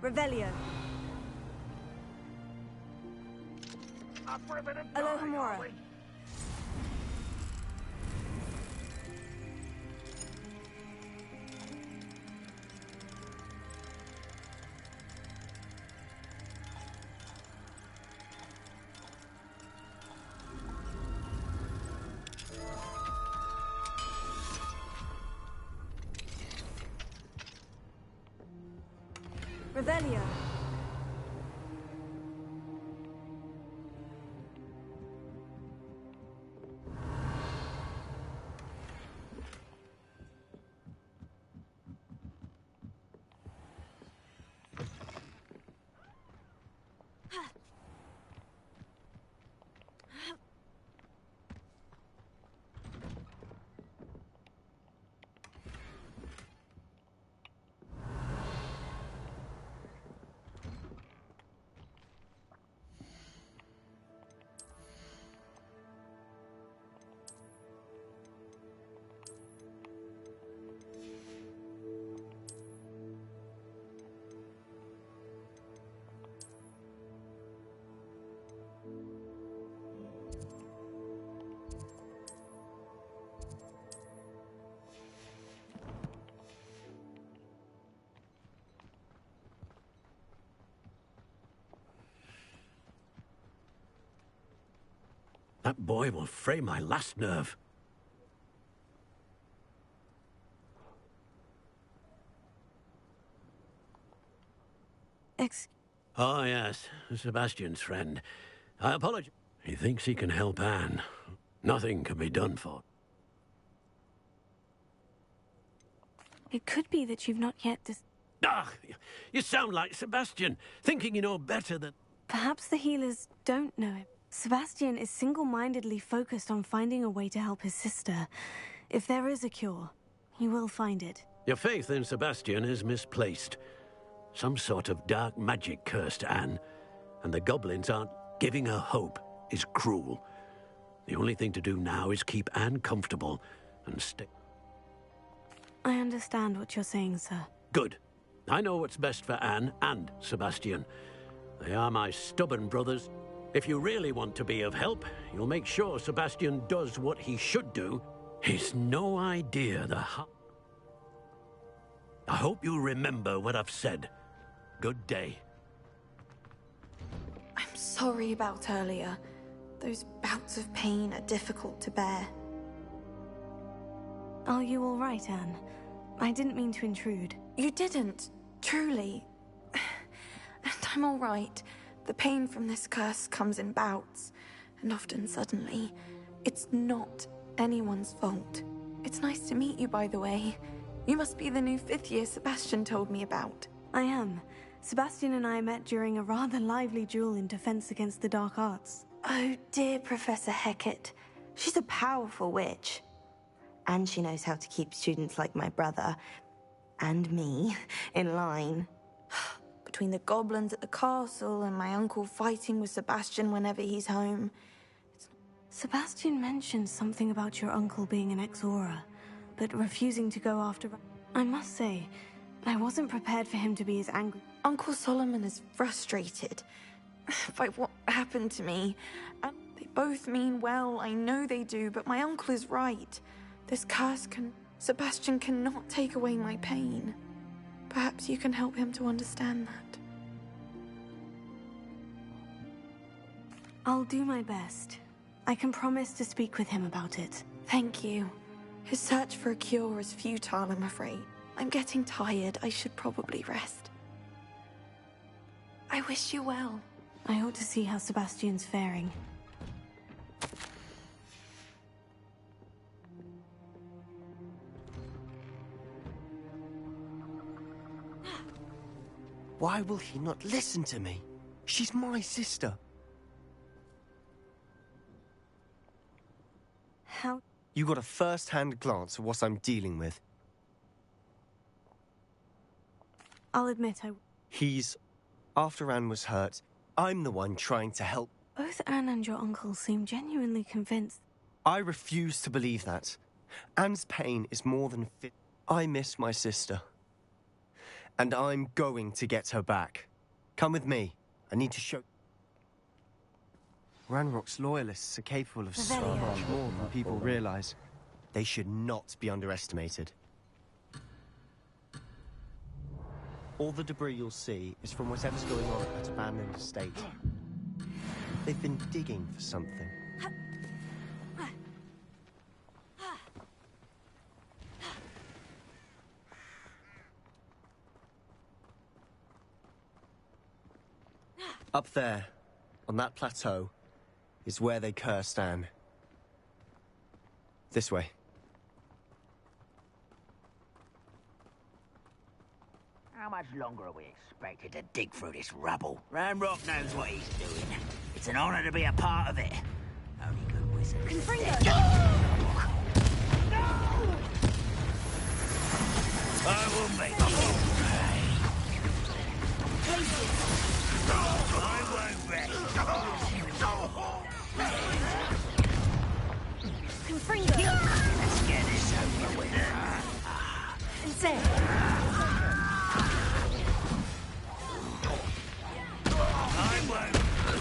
Revelio. Alohomora. Revelio. That boy will fray my last nerve. Oh, yes. Sebastian's friend. I apologize. He thinks he can help Anne. Nothing can be done for. It could be that you've not yet Ah, you sound like Sebastian, thinking you know better than... Perhaps the healers don't know him. Sebastian is single-mindedly focused on finding a way to help his sister. If there is a cure, he will find it. Your faith in Sebastian is misplaced. Some sort of dark magic cursed Anne, and the goblins aren't giving her hope is cruel. The only thing to do now is keep Anne comfortable and stay. I understand what you're saying, sir. Good. I know what's best for Anne and Sebastian. They are my stubborn brothers. If you really want to be of help, you'll make sure Sebastian does what he should do. He's no idea I hope you remember what I've said. Good day. I'm sorry about earlier. Those bouts of pain are difficult to bear. Are you all right, Anne? I didn't mean to intrude. You didn't. Truly. And I'm all right. The pain from this curse comes in bouts, and often suddenly. It's not anyone's fault. It's nice to meet you, by the way. You must be the new 5th year Sebastian told me about. I am. Sebastian and I met during a rather lively duel in defense against the dark arts. Oh, dear Professor Hecat. She's a powerful witch. And she knows how to keep students like my brother, and me, in line. Between the goblins at the castle and my uncle fighting with Sebastian whenever he's home. Sebastian mentioned something about your uncle being an ex-Aura, but refusing to go after... I must say, I wasn't prepared for him to be as angry. Uncle Solomon is frustrated by what happened to me. And they both mean well, I know they do, but my uncle is right. This curse Sebastian cannot take away my pain. Perhaps you can help him to understand that. I'll do my best. I can promise to speak with him about it. Thank you. His search for a cure is futile, I'm afraid. I'm getting tired. I should probably rest. I wish you well. I ought to see how Sebastian's faring. Why will he not listen to me? She's my sister. How? You got a first-hand glance at what I'm dealing with. I'll admit After Anne was hurt, I'm the one trying to help. Both Anne and your uncle seem genuinely convinced. I refuse to believe that. Anne's pain is more than fit. I miss my sister. And I'm going to get her back. Come with me. I need to show... Ranrock's loyalists are capable of so much more than people realize. They should not be underestimated. All the debris you'll see is from whatever's going on at abandoned estate. They've been digging for something. Up there, on that plateau, is where they cursed Anne. This way. How much longer are we expected to dig through this rubble? Ranrock knows what he's doing. It's an honor to be a part of it. Only good wizards. Confringo! No! I will make you pay. I won't rest. Confringo! Let's get this over with. Insane! I won't.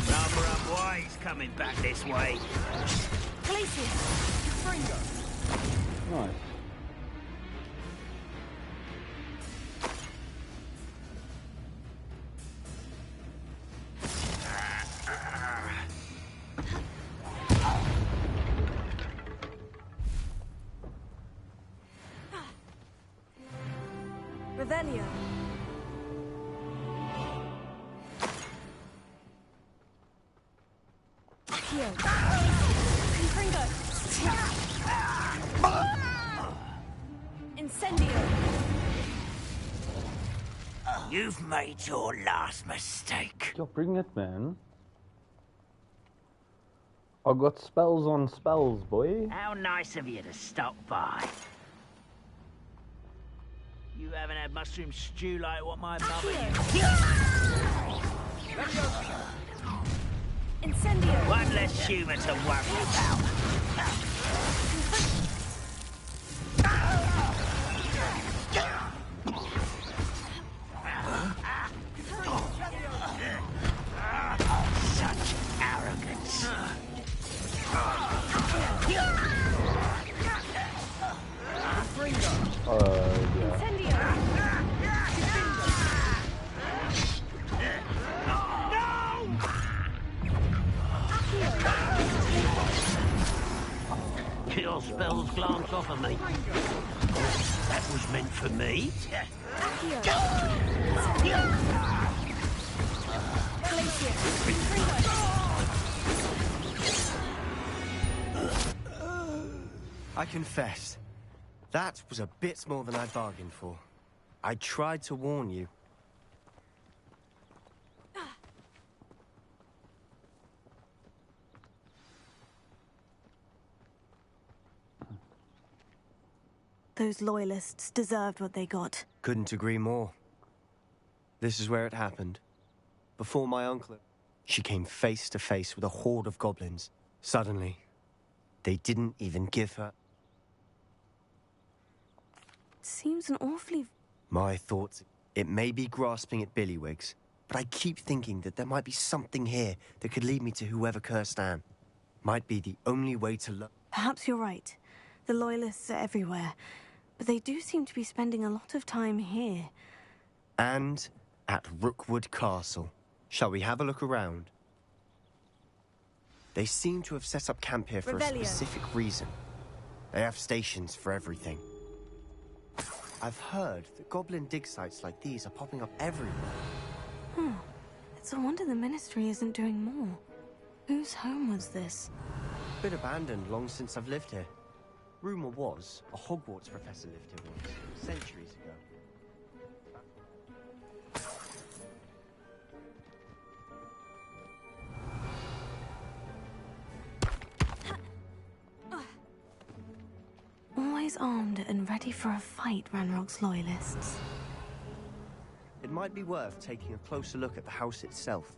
Number up why he's coming back this way. Glacius! Confringo! Nice. Revelio. Accio. Confringo. Incendio. You've made your last mistake. Yo, bring it, man. I got spells on spells, boy. How nice of you to stop by. You haven't had mushroom stew like what my mother used. Incendio. One less human to worry about. Such arrogance. Yeah. Your spells glance off of me. That was meant for me. I confess, that was a bit more than I bargained for. I tried to warn you. Those loyalists deserved what they got. Couldn't agree more. This is where it happened. Before my uncle, she came face to face with a horde of goblins. Suddenly, they didn't even give her... Seems an awfully... My thoughts, it may be grasping at Billywigs, but I keep thinking that there might be something here that could lead me to whoever cursed Anne. Might be the only way to learn. Perhaps you're right. The Loyalists are everywhere, but they do seem to be spending a lot of time here. And at Rookwood Castle. Shall we have a look around? They seem to have set up camp here for a specific reason. They have stations for everything. I've heard that goblin dig sites like these are popping up everywhere. It's a wonder the Ministry isn't doing more. Whose home was this? Been abandoned long since I've lived here. Rumor was a Hogwarts professor lived here once, centuries ago. Always armed and ready for a fight, Ranrock's Loyalists. It might be worth taking a closer look at the house itself.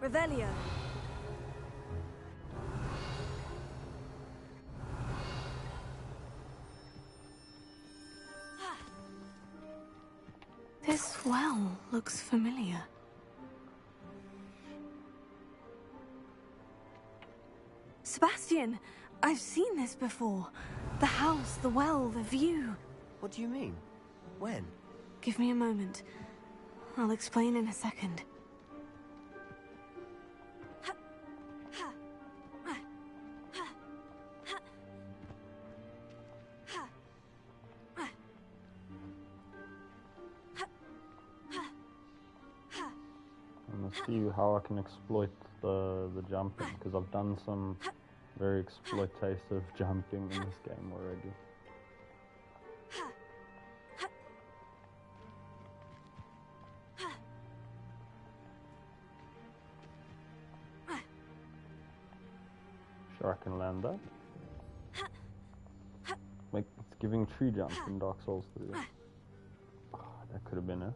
Revelio. This well looks familiar. Sebastian, I've seen this before. The house, the well, the view. What do you mean? When? Give me a moment. I'll explain in a second. I'm gonna see how I can exploit the jumping, because I've done some very exploitative jumping in this game already. Sure, I can land that. Like, it's giving tree jumps in Dark Souls 3. Oh, that could have been it.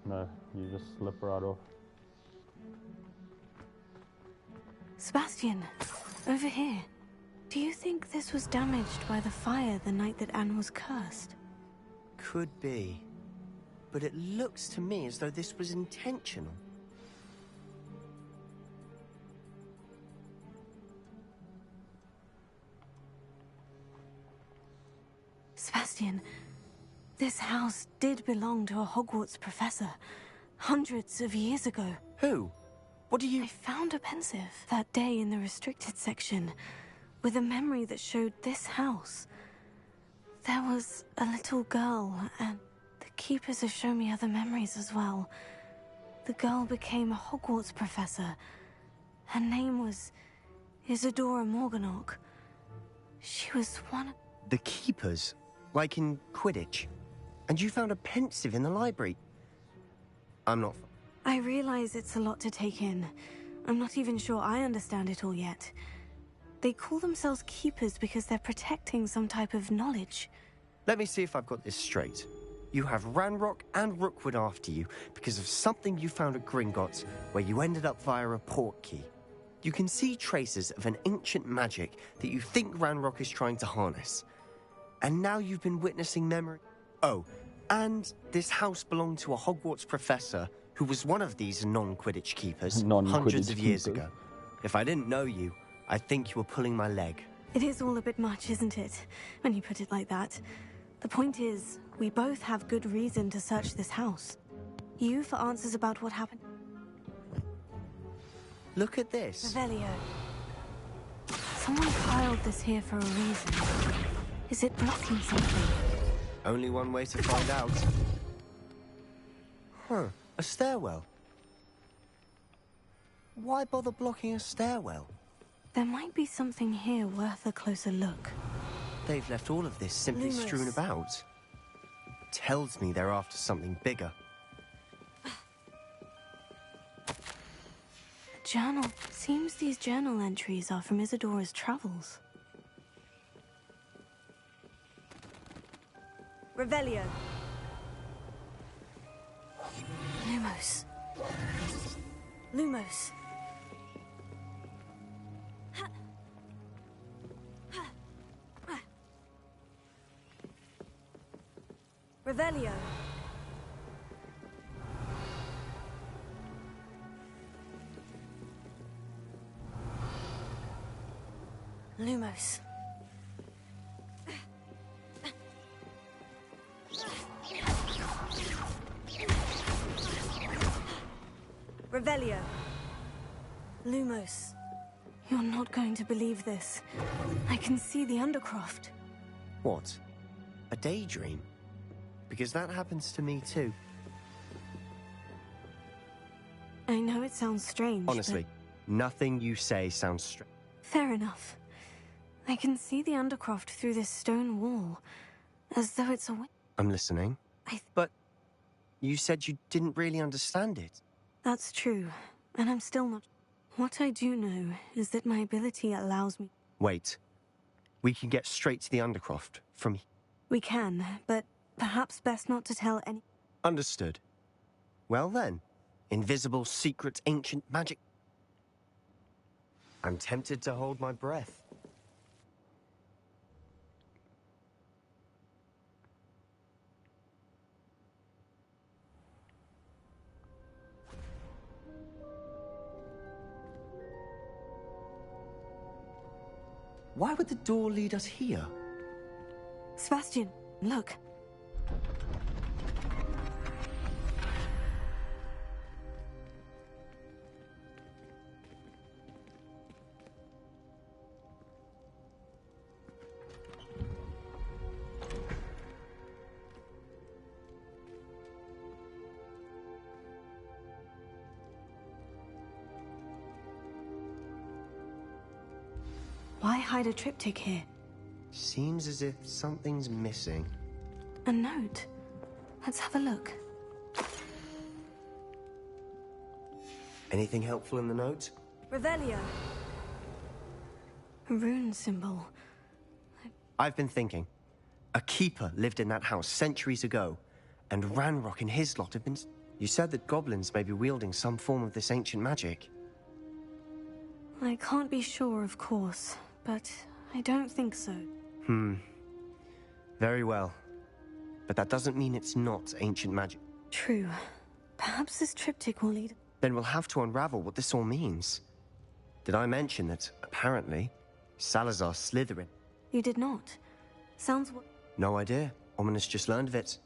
No, you just slip right off. Sebastian, over here. Do you think this was damaged by the fire the night that Anne was cursed? Could be. But it looks to me as though this was intentional. Sebastian, this house did belong to a Hogwarts professor, hundreds of years ago. Who? What do you... I found a pensive that day in the restricted section, with a memory that showed this house. There was a little girl, and the keepers have shown me other memories as well. The girl became a Hogwarts professor. Her name was Isadora Morganach. She was one of... The keepers? Like in Quidditch? And you found a pensive in the library? I'm not... I realize it's a lot to take in. I'm not even sure I understand it all yet. They call themselves keepers because they're protecting some type of knowledge. Let me see if I've got this straight. You have Ranrock and Rookwood after you because of something you found at Gringotts, where you ended up via a port key. You can see traces of an ancient magic that you think Ranrock is trying to harness. And now you've been witnessing memory... Oh, and this house belonged to a Hogwarts professor who was one of these non-Quidditch keepers hundreds of years ago. If I didn't know you, I'd think you were pulling my leg. It is all a bit much, isn't it? When you put it like that. The point is, we both have good reason to search this house. You for answers about what happened. Look at this. Revelio. Someone piled this here for a reason. Is it blocking something? Only one way to find out. Huh, a stairwell. Why bother blocking a stairwell? There might be something here worth a closer look. They've left all of this simply Lumos. strewn about. Tells me they're after something bigger. Journal. Seems these journal entries are from Isadora's travels. Revelio. Lumos. Lumos. Revelio. Lumos. Revelio. Lumos. You're not going to believe this. I can see the Undercroft. What? A daydream? Because that happens to me too. I know it sounds strange, Honestly, nothing you say sounds strange. Fair enough. I can see the Undercroft through this stone wall, as though it's a I'm listening. But you said you didn't really understand it. That's true, and I'm still not. What I do know is that my ability allows me. Wait. We can get straight to the Undercroft from here. We can, but perhaps best not to tell any. Understood. Well then, invisible, secret, ancient magic. I'm tempted to hold my breath. Why would the door lead us here? Sebastian, look. Why hide a triptych here? Seems as if something's missing. A note. Let's have a look. Anything helpful in the note? Revelio. A rune symbol. I've been thinking. A keeper lived in that house centuries ago, and Ranrock and his lot have been... You said that goblins may be wielding some form of this ancient magic. I can't be sure, of course, but I don't think so. Very well. But that doesn't mean it's not ancient magic. True. Perhaps this triptych will lead... Then we'll have to unravel what this all means. Did I mention that, apparently, Salazar's Slytherin? You did not. Sounds what... No idea. Ominous just learned of it.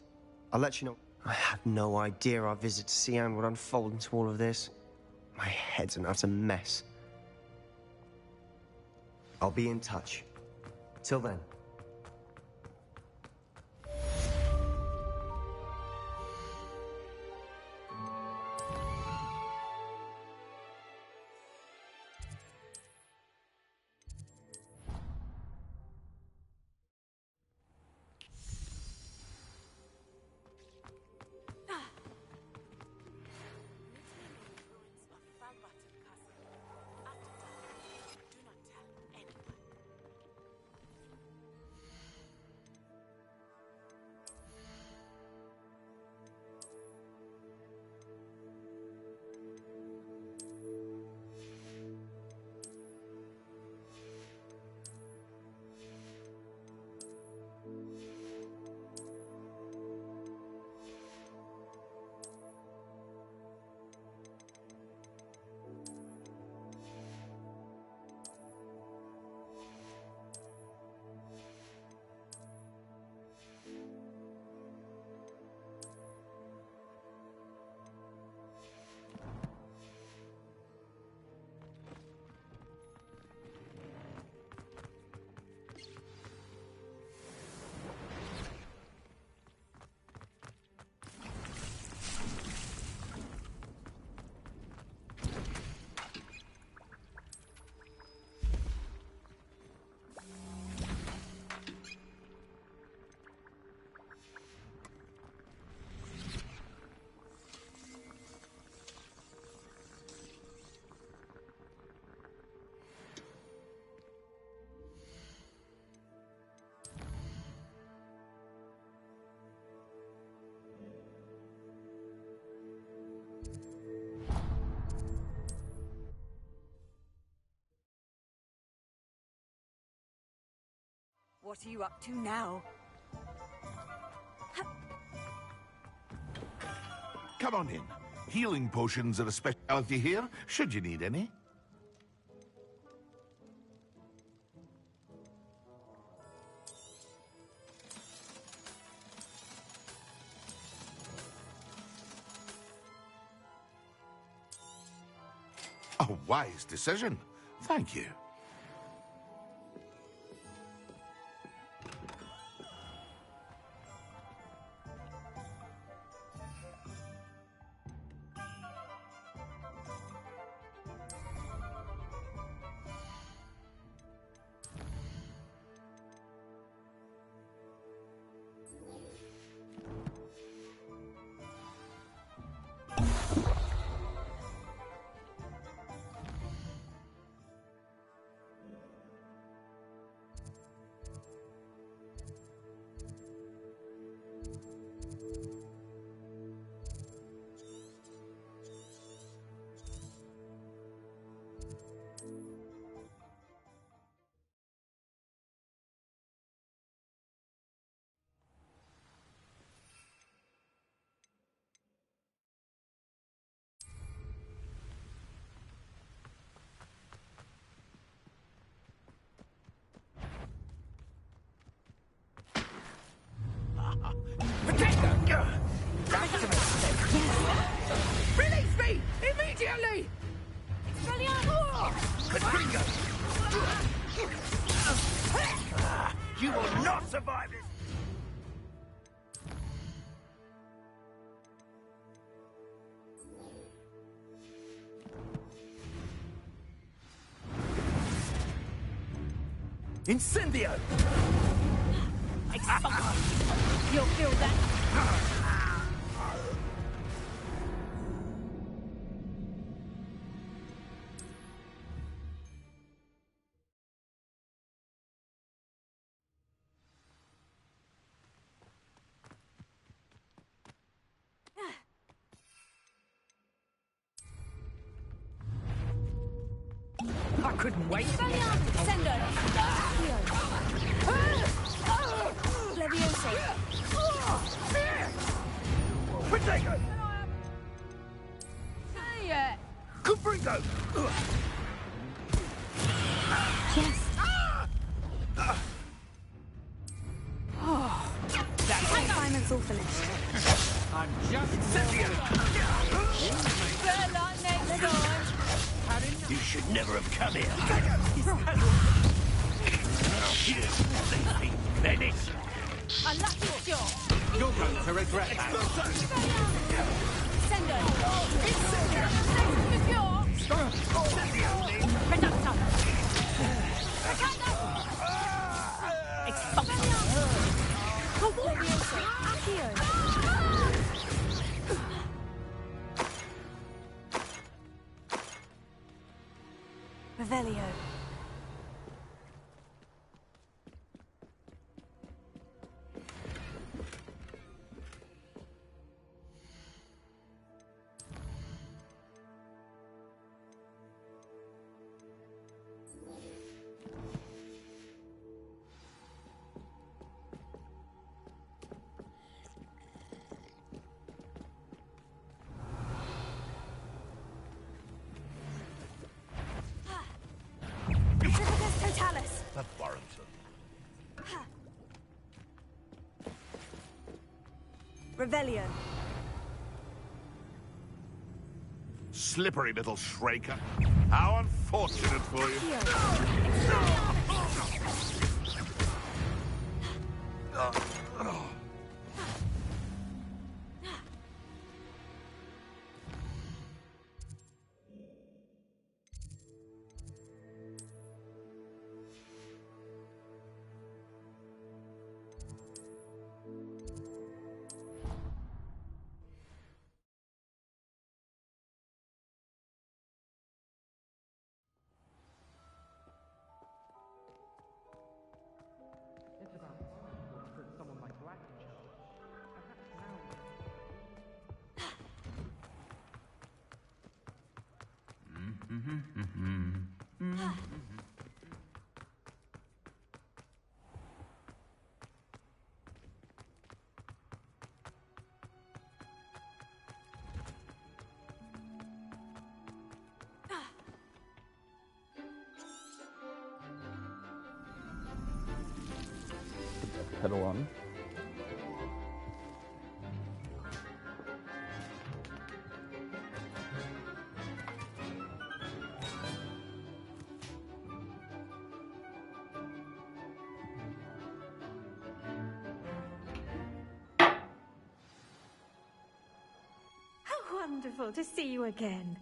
I'll let you know. I had no idea our visit to Cian would unfold into all of this. My head's an utter mess. I'll be in touch. Till then. What are you up to now? Come on in. Healing potions are a specialty here, should you need any. A wise decision. Thank you. Release me! Immediately! You will not survive this! Incendio! You'll feel that. I couldn't wait. Sendo! Leviosa! Protego! Yeah. Confringo! Yes. Assignment's all finished. I'm just Incendio! Better luck next time. You should never have come here. Venice! Unlucky shot. You're going to regret that. Sendo! Reductor! Revelio. Totalis. That warrants Revelio. Slippery little shrieker. How unfortunate for you. pedal on. How wonderful to see you again.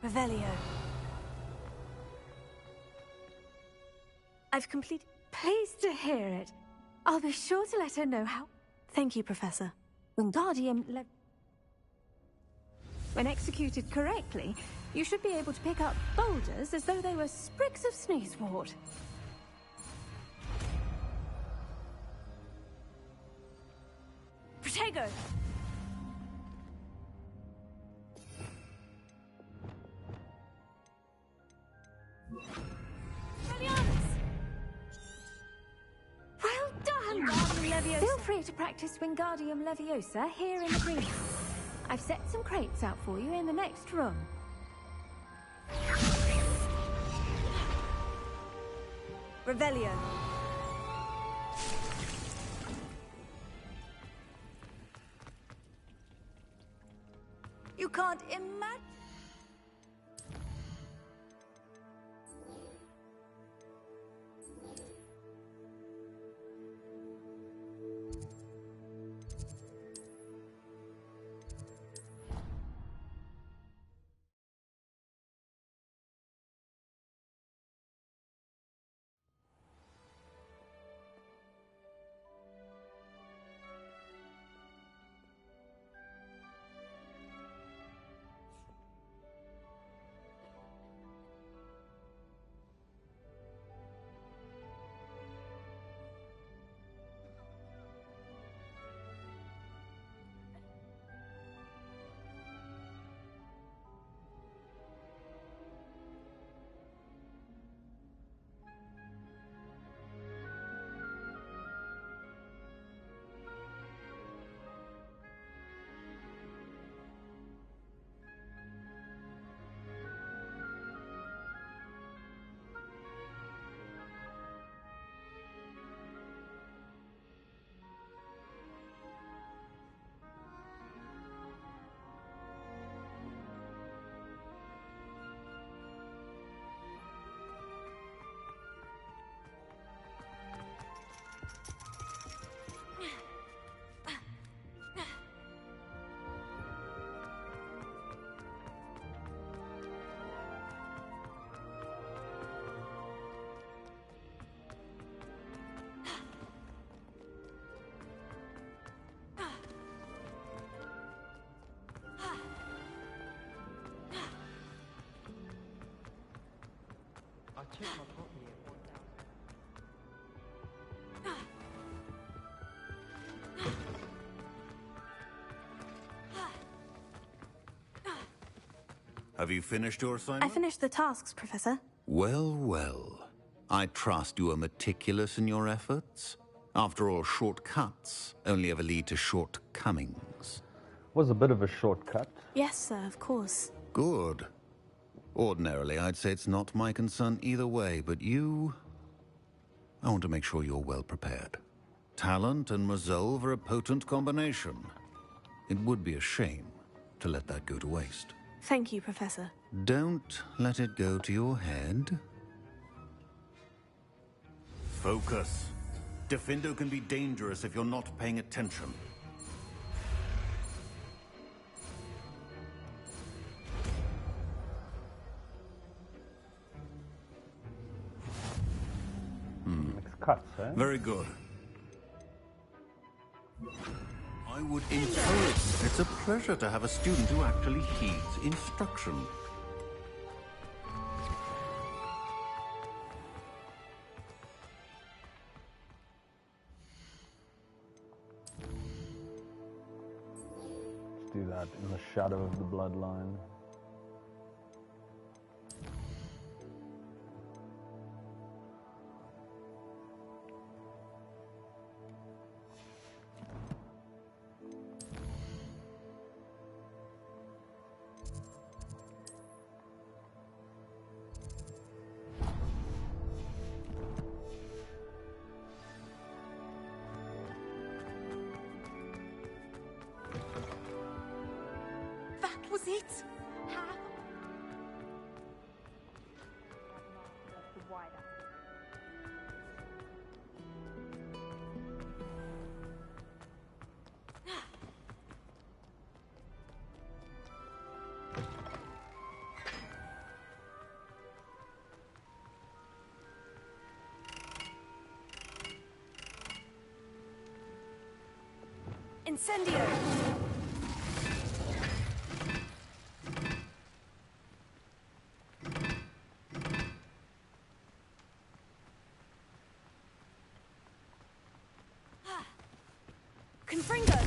Revelio. I've completed. Pleased to hear it. I'll be sure to let her know how. Thank you, Professor. Wingardium When executed correctly, you should be able to pick up boulders as though they were sprigs of sneezewort. Protego! Well done! Feel free to practice Wingardium Leviosa here in the greenhouse. I've set some crates out for you in the next room. Revelio. You can't imagine. Have you finished your assignment? I finished the tasks, Professor. Well, well. I trust you are meticulous in your efforts. After all, shortcuts only ever lead to shortcomings. Was a bit of a shortcut. Yes, sir, of course. Good. Ordinarily, I'd say it's not my concern either way, but you... I want to make sure you're well prepared. Talent and resolve are a potent combination. It would be a shame to let that go to waste. Thank you, Professor. Don't let it go to your head. Focus. Defendo can be dangerous if you're not paying attention. cuts, eh? Very good. I would encourage. It's a pleasure to have a student who actually heeds instruction. Let's do that in the shadow of the bloodline. That was it? How? Incendio! Confringo!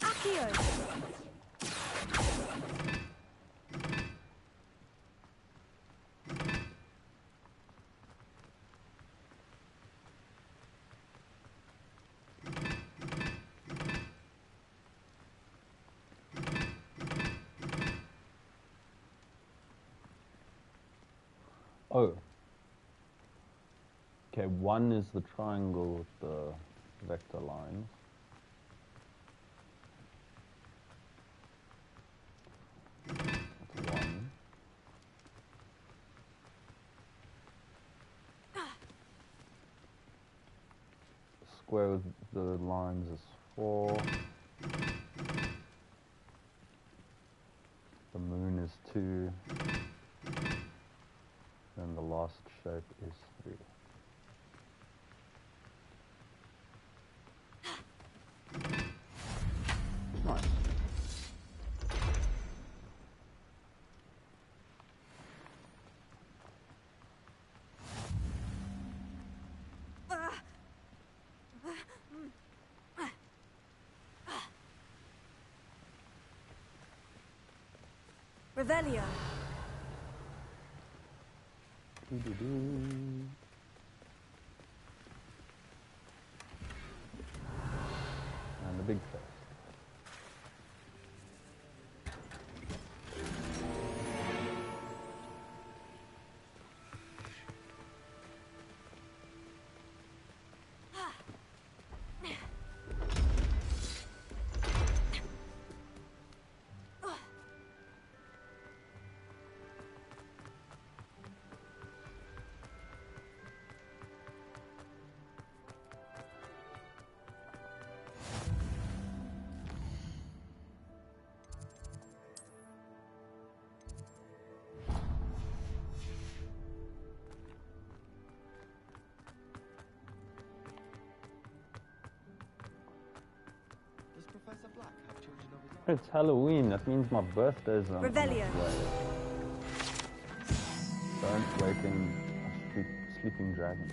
Accio! Oh. Okay, one is the triangle with the vector lines. That's one. Square with the lines is 4. The moon is 2. And the last shape is 3. Nice. Revelio. And the big face. It's Halloween, that means my birthday's on Revelio. its way. Don't waken a sleeping dragon.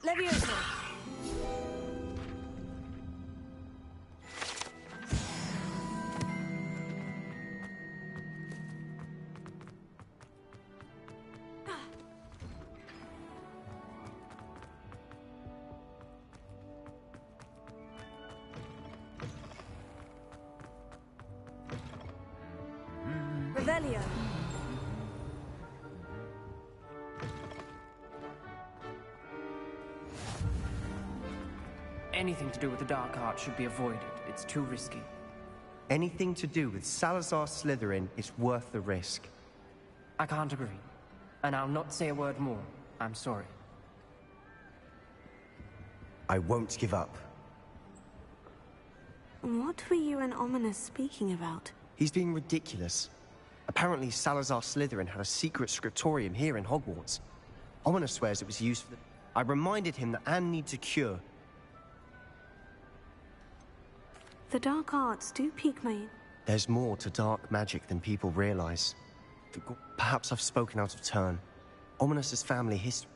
Levioso. Revelio. anything to do with the dark art should be avoided. It's too risky. Anything to do with Salazar Slytherin is worth the risk. I can't agree. And I'll not say a word more. I'm sorry. I won't give up. What were you and Ominous speaking about? He's being ridiculous. Apparently, Salazar Slytherin had a secret scriptorium here in Hogwarts. Ominous swears it was used for the... I reminded him that Anne needs a cure. The dark arts do pique my... There's more to dark magic than people realize. Perhaps I've spoken out of turn. Ominous's family history...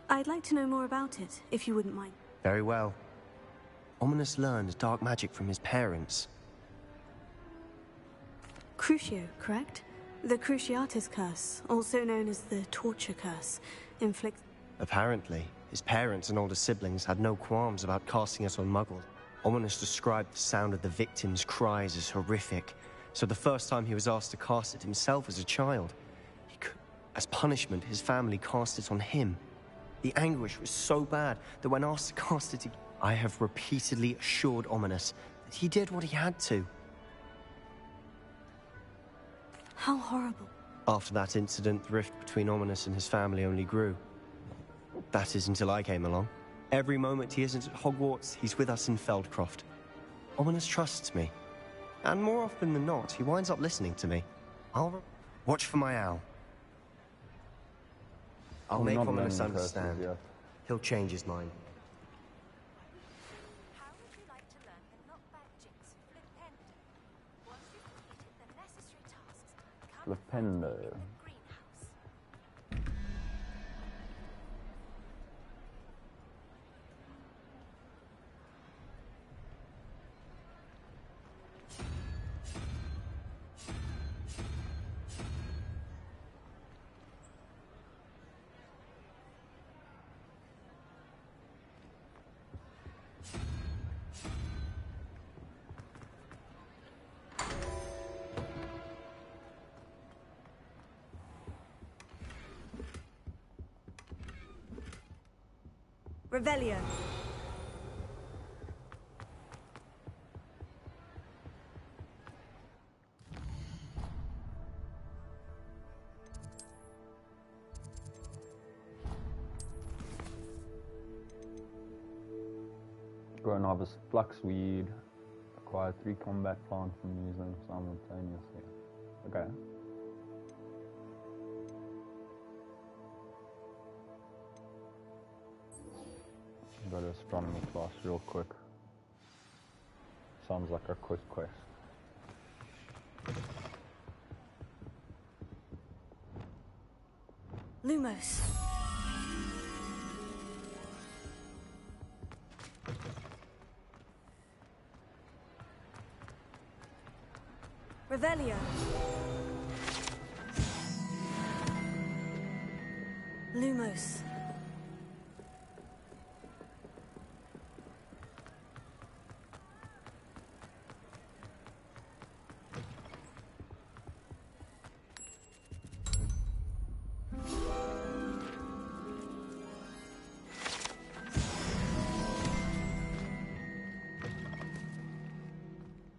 I'd like to know more about it, if you wouldn't mind. Very well. Ominous learned dark magic from his parents. Crucio, correct? The Cruciatus Curse, also known as the Torture Curse, inflicts... Apparently, his parents and older siblings had no qualms about casting it on Muggles. Ominous described the sound of the victims' cries as horrific, so the first time he was asked to cast it himself as a child, as punishment, his family cast it on him. The anguish was so bad that when asked to cast it, I have repeatedly assured Ominous that he did what he had to. How horrible. After that incident, the rift between Ominous and his family only grew. That is until I came along. Every moment he isn't at Hogwarts, he's with us in Feldcroft. Ominous trusts me. And more often than not, he winds up listening to me. I'll watch for my owl. I'll make Ominous understand. He'll change his mind. How would you like to learn the knockback jinx Flipendo? Once you've completed the necessary tasks, Flipendo. Revelio. Go and harvest flaxweed. Acquire 3 combat plants and use them simultaneously. Okay. Go to astronomy class real quick. Sounds like a quick quest. Lumos. Revelio. Lumos.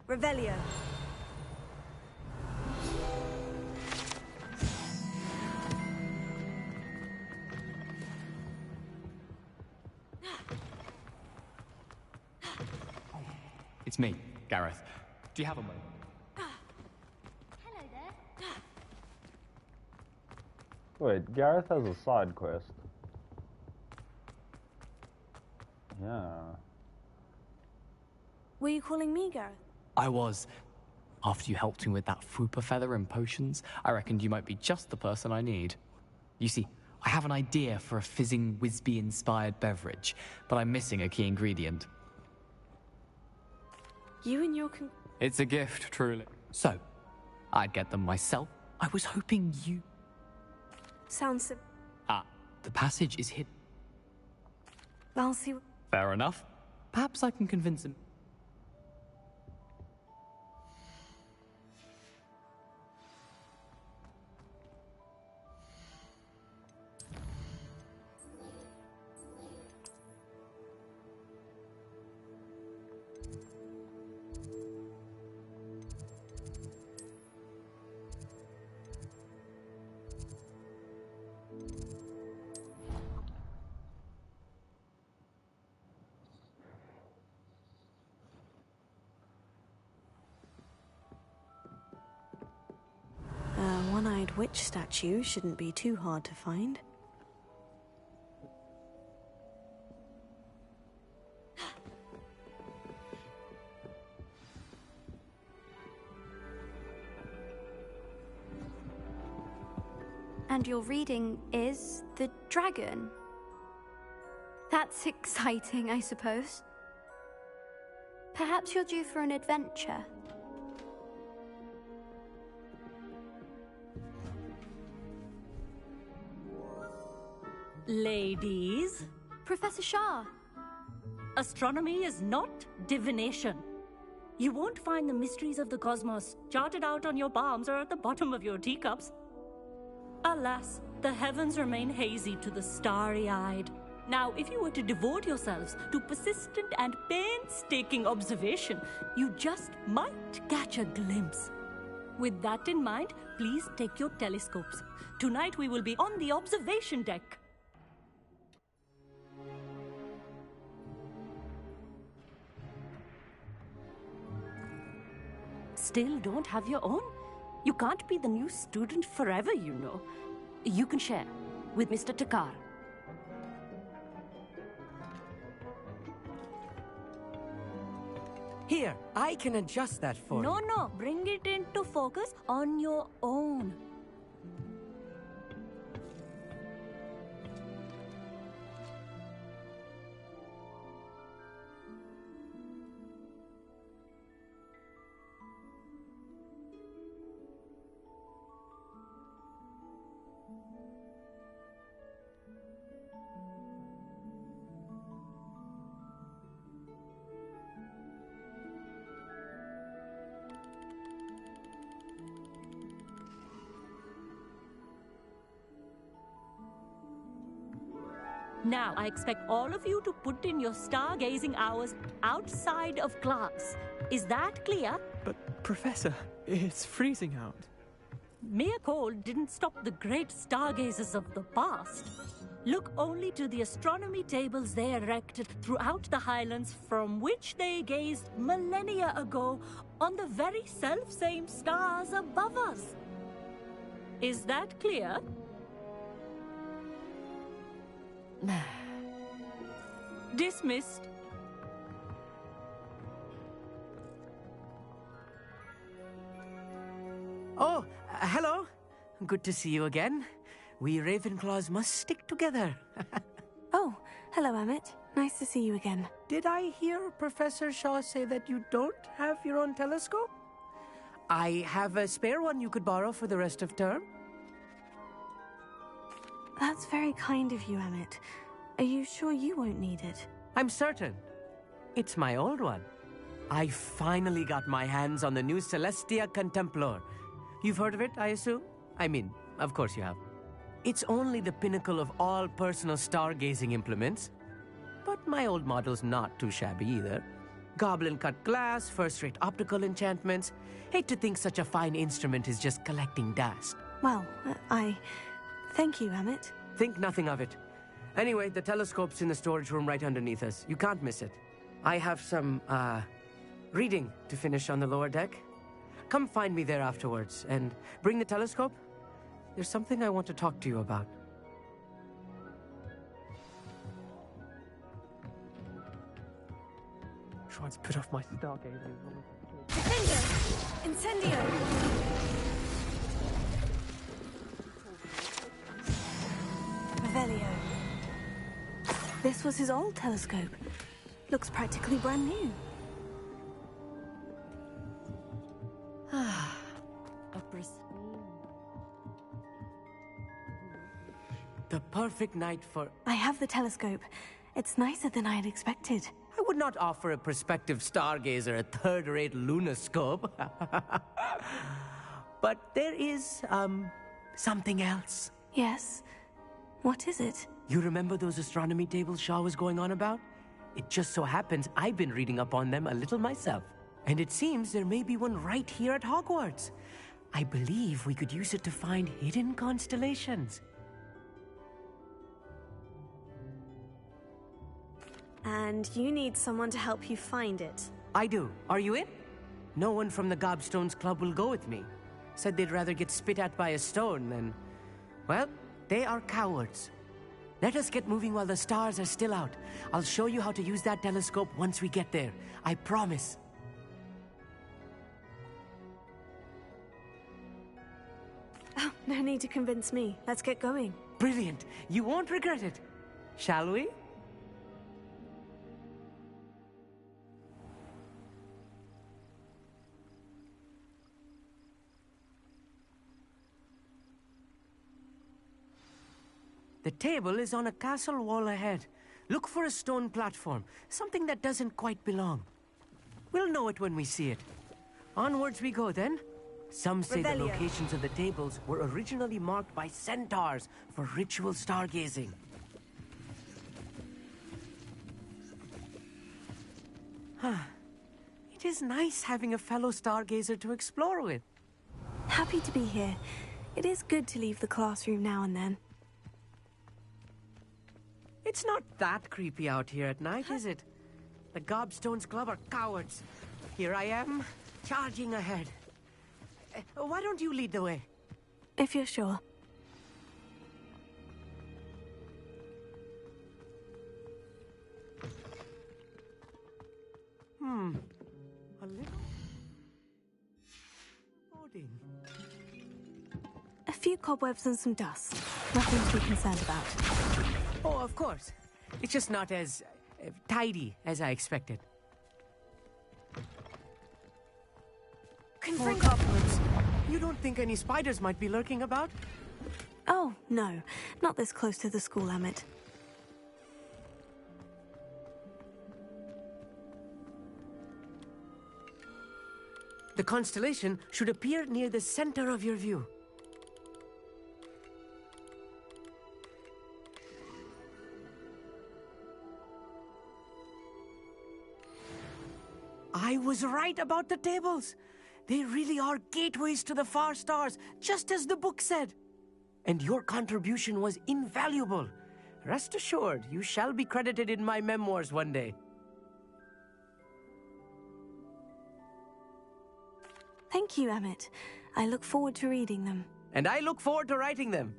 Revelio. It's me, Gareth. Do you have a moment? Hello there. Wait, Gareth has a side quest. Yeah. Were you calling me, Gareth? I was. After you helped me with that Fupa feather and potions, I reckoned you might be just the person I need. You see, I have an idea for a fizzing Whizbee-inspired beverage, but I'm missing a key ingredient. You and your It's a gift, truly. So, I'd get them myself. I was hoping you... Sounds simple. Ah, the passage is hidden. I'll see. Fair enough. Perhaps I can convince him. witch statue shouldn't be too hard to find. And your reading is the dragon. That's exciting, I suppose. Perhaps you're due for an adventure. Ladies. Professor Shah. Astronomy is not divination. You won't find the mysteries of the cosmos charted out on your palms or at the bottom of your teacups. Alas, the heavens remain hazy to the starry-eyed. Now, if you were to devote yourselves to persistent and painstaking observation, you just might catch a glimpse. With that in mind, please take your telescopes. Tonight we will be on the observation deck. Still don't have your own? You can't be the new student forever, you know. You can share with Mr. Takar. Here, I can adjust that for you. No, bring it into focus on your own. Now, I expect all of you to put in your stargazing hours outside of class. Is that clear? But, Professor, it's freezing out. Mere cold didn't stop the great stargazers of the past. Look only to the astronomy tables they erected throughout the highlands from which they gazed millennia ago on the very self-same stars above us. Is that clear? Dismissed. Oh, hello. Good to see you again. We Ravenclaws must stick together. Oh, hello, Emmett. Nice to see you again. Did I hear Professor Shaw say that you don't have your own telescope? I have a spare one you could borrow for the rest of term. That's very kind of you, Emmett. Are you sure you won't need it? I'm certain. It's my old one. I finally got my hands on the new Celestia Contemplar. You've heard of it, I assume? I mean, of course you have. It's only the pinnacle of all personal stargazing implements. But my old model's not too shabby either. Goblin-cut glass, first-rate optical enchantments. Hate to think such a fine instrument is just collecting dust. Well, thank you, Emmett. Think nothing of it. Anyway, the telescope's in the storage room right underneath us. You can't miss it. I have some, reading to finish on the lower deck. Come find me there afterwards, and bring the telescope. There's something I want to talk to you about. Trying to put off my stargazing. Incendio! Incendio! Revelio. This was his old telescope. Looks practically brand new. The perfect night for... I have the telescope. It's nicer than I had expected. I would not offer a prospective stargazer a third-rate lunoscope. But there is, something else. Yes? What is it? You remember those astronomy tables Shaw was going on about? It just so happens I've been reading up on them a little myself. And it seems there may be one right here at Hogwarts. I believe we could use it to find hidden constellations. And you need someone to help you find it. I do. Are you in? No one from the Gobstones Club will go with me. said they'd rather get spit at by a stone than... Well, they are cowards. Let us get moving while the stars are still out. I'll show you how to use that telescope once we get there. I promise. Oh, no need to convince me. Let's get going. Brilliant. You won't regret it. Shall we? The table is on a castle wall ahead. Look for a stone platform, something that doesn't quite belong. We'll know it when we see it. Onwards we go then. Some say the locations of the tables were originally marked by centaurs for ritual stargazing. It is nice having a fellow stargazer to explore with. Happy to be here. It is good to leave the classroom now and then. It's not that creepy out here at night, is it? The Gobstones Club are cowards. Here I am, charging ahead. Why don't you lead the way? If you're sure. A little... loading. A few cobwebs and some dust. Nothing to be concerned about. Oh, of course. It's just not as tidy as I expected. More cobwebs. You don't think any spiders might be lurking about? Oh, no. Not this close to the school, Emmett. The constellation should appear near the center of your view. I was right about the tables. They really are gateways to the far stars, just as the book said. And your contribution was invaluable. Rest assured, you shall be credited in my memoirs one day. Thank you, Emmett. I look forward to reading them. And I look forward to writing them.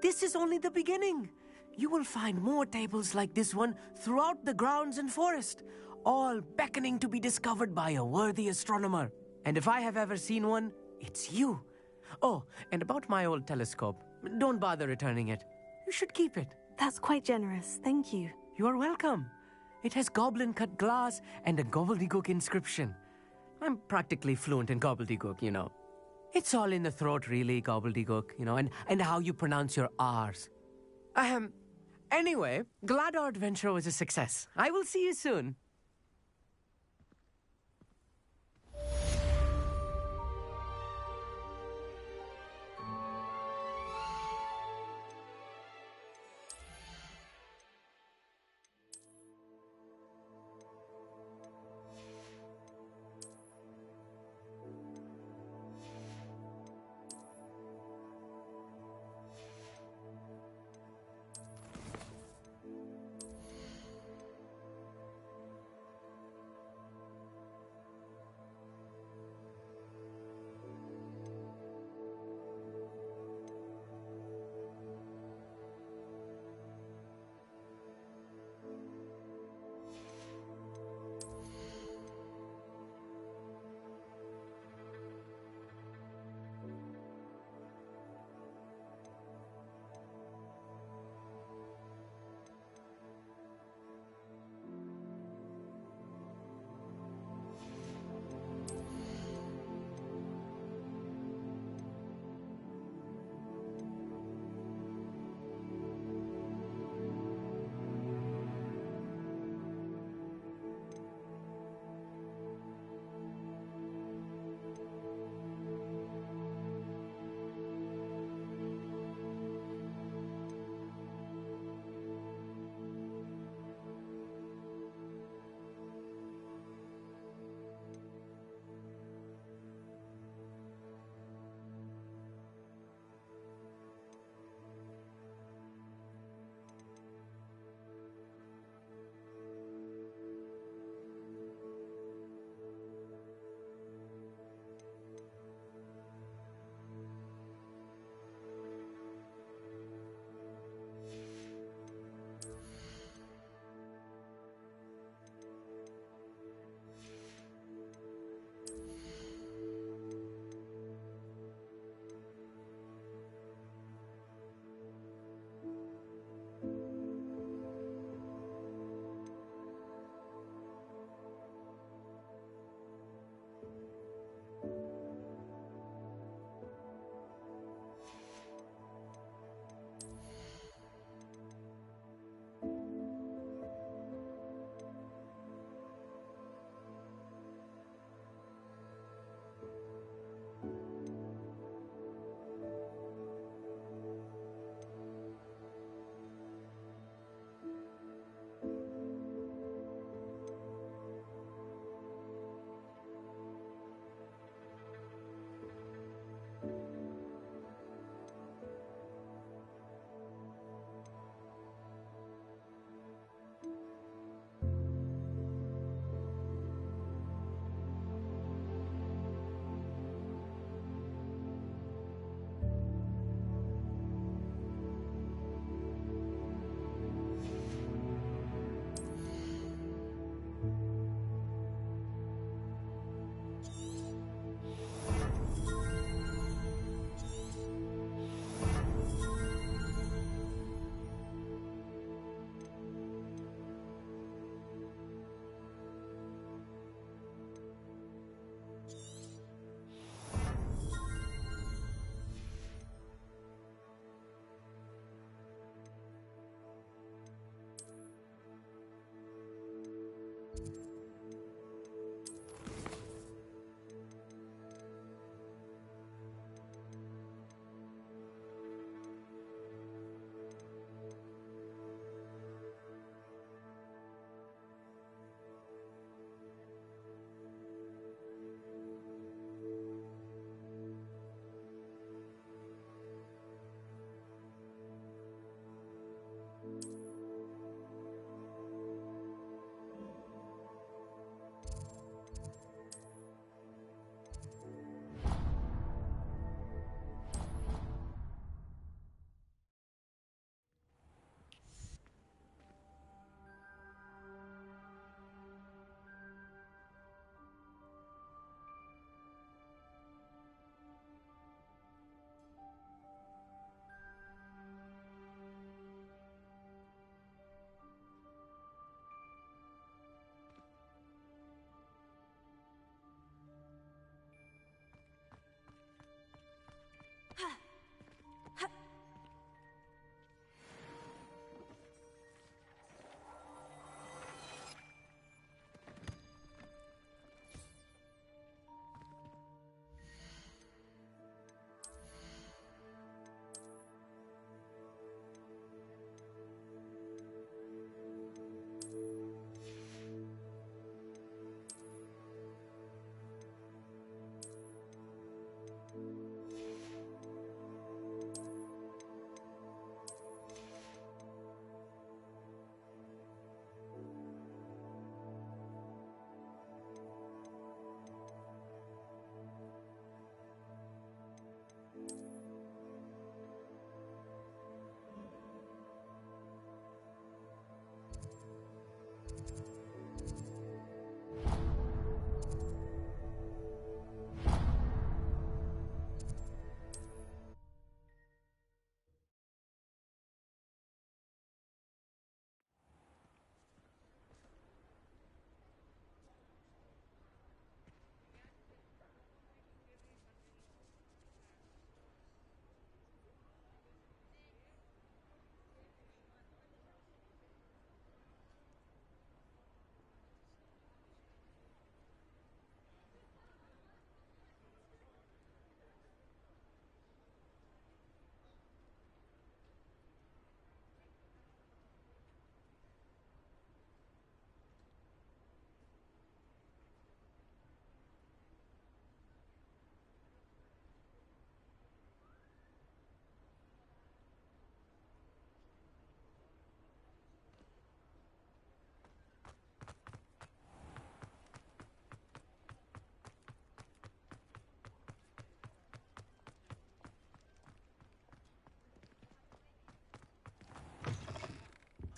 This is only the beginning. You will find more tables like this one throughout the grounds and forest, all beckoning to be discovered by a worthy astronomer. And if I have ever seen one, it's you. Oh, and about my old telescope, don't bother returning it. You should keep it. That's quite generous. Thank you. You are welcome. It has goblin-cut glass and a gobbledygook inscription. I'm practically fluent in gobbledygook, you know. It's all in the throat, really, gobbledygook, you know, and how you pronounce your R's. Anyway, glad our adventure was a success. I will see you soon.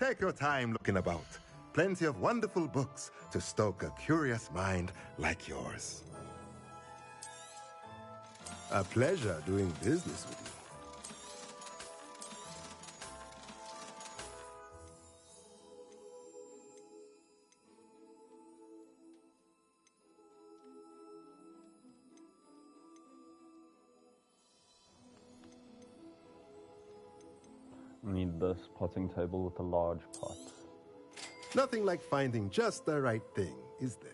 Take your time looking about. Plenty of wonderful books to stoke a curious mind like yours. A pleasure doing business with you. Need this potting table with a large pot. Nothing like finding just the right thing, is there?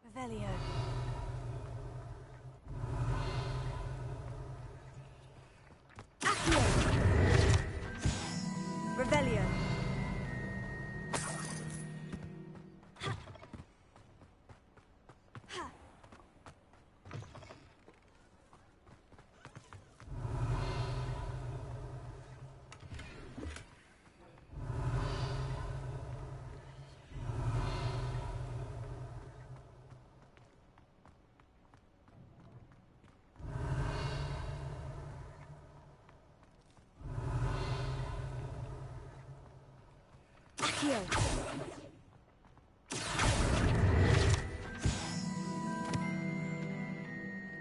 Revelio. Accio. Revelio.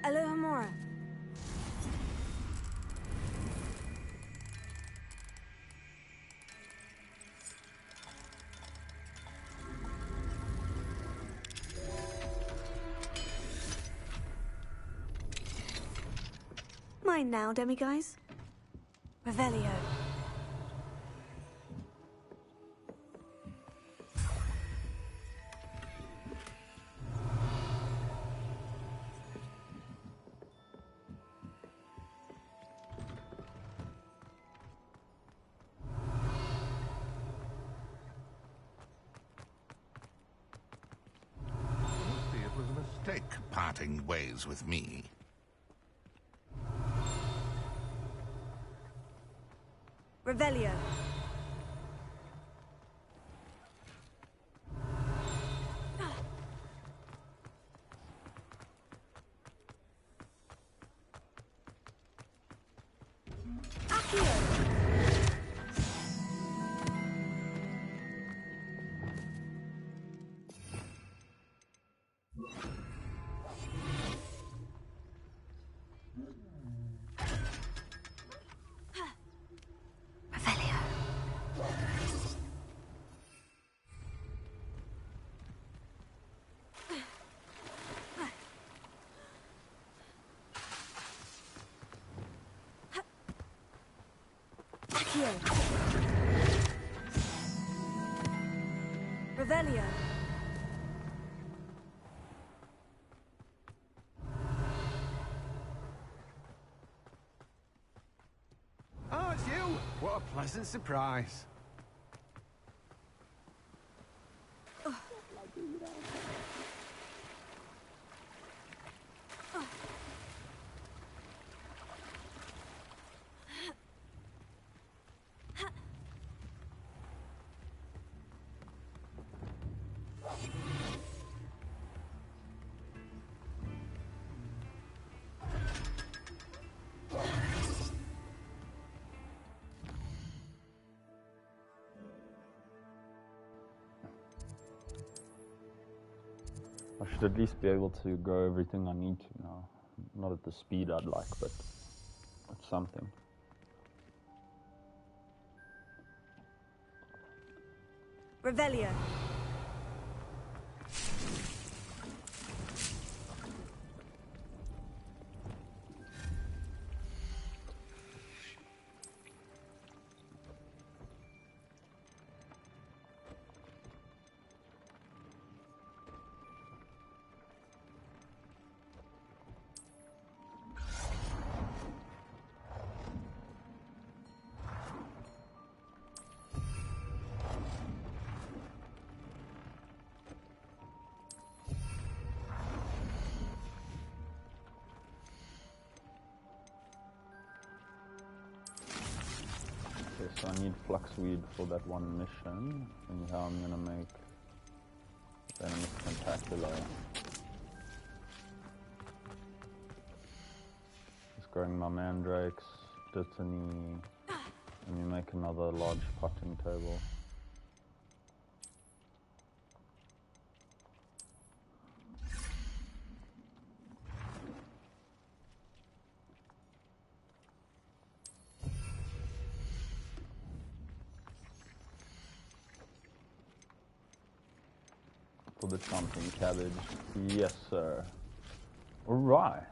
Alohomora. Mine now, demiguise. Revelio. It was a mistake parting ways with me. Revelio. Revelio. Oh, it's you! What a pleasant surprise. I should at least be able to grow everything I need to now. Not at the speed I'd like, but it's something. Revelio. So I need fluxweed for that one mission, and how I'm gonna make venomous tentacular growing my mandrakes, dittany, and you make another large potting table. For the chomping cabbage. Yes, sir. Alright.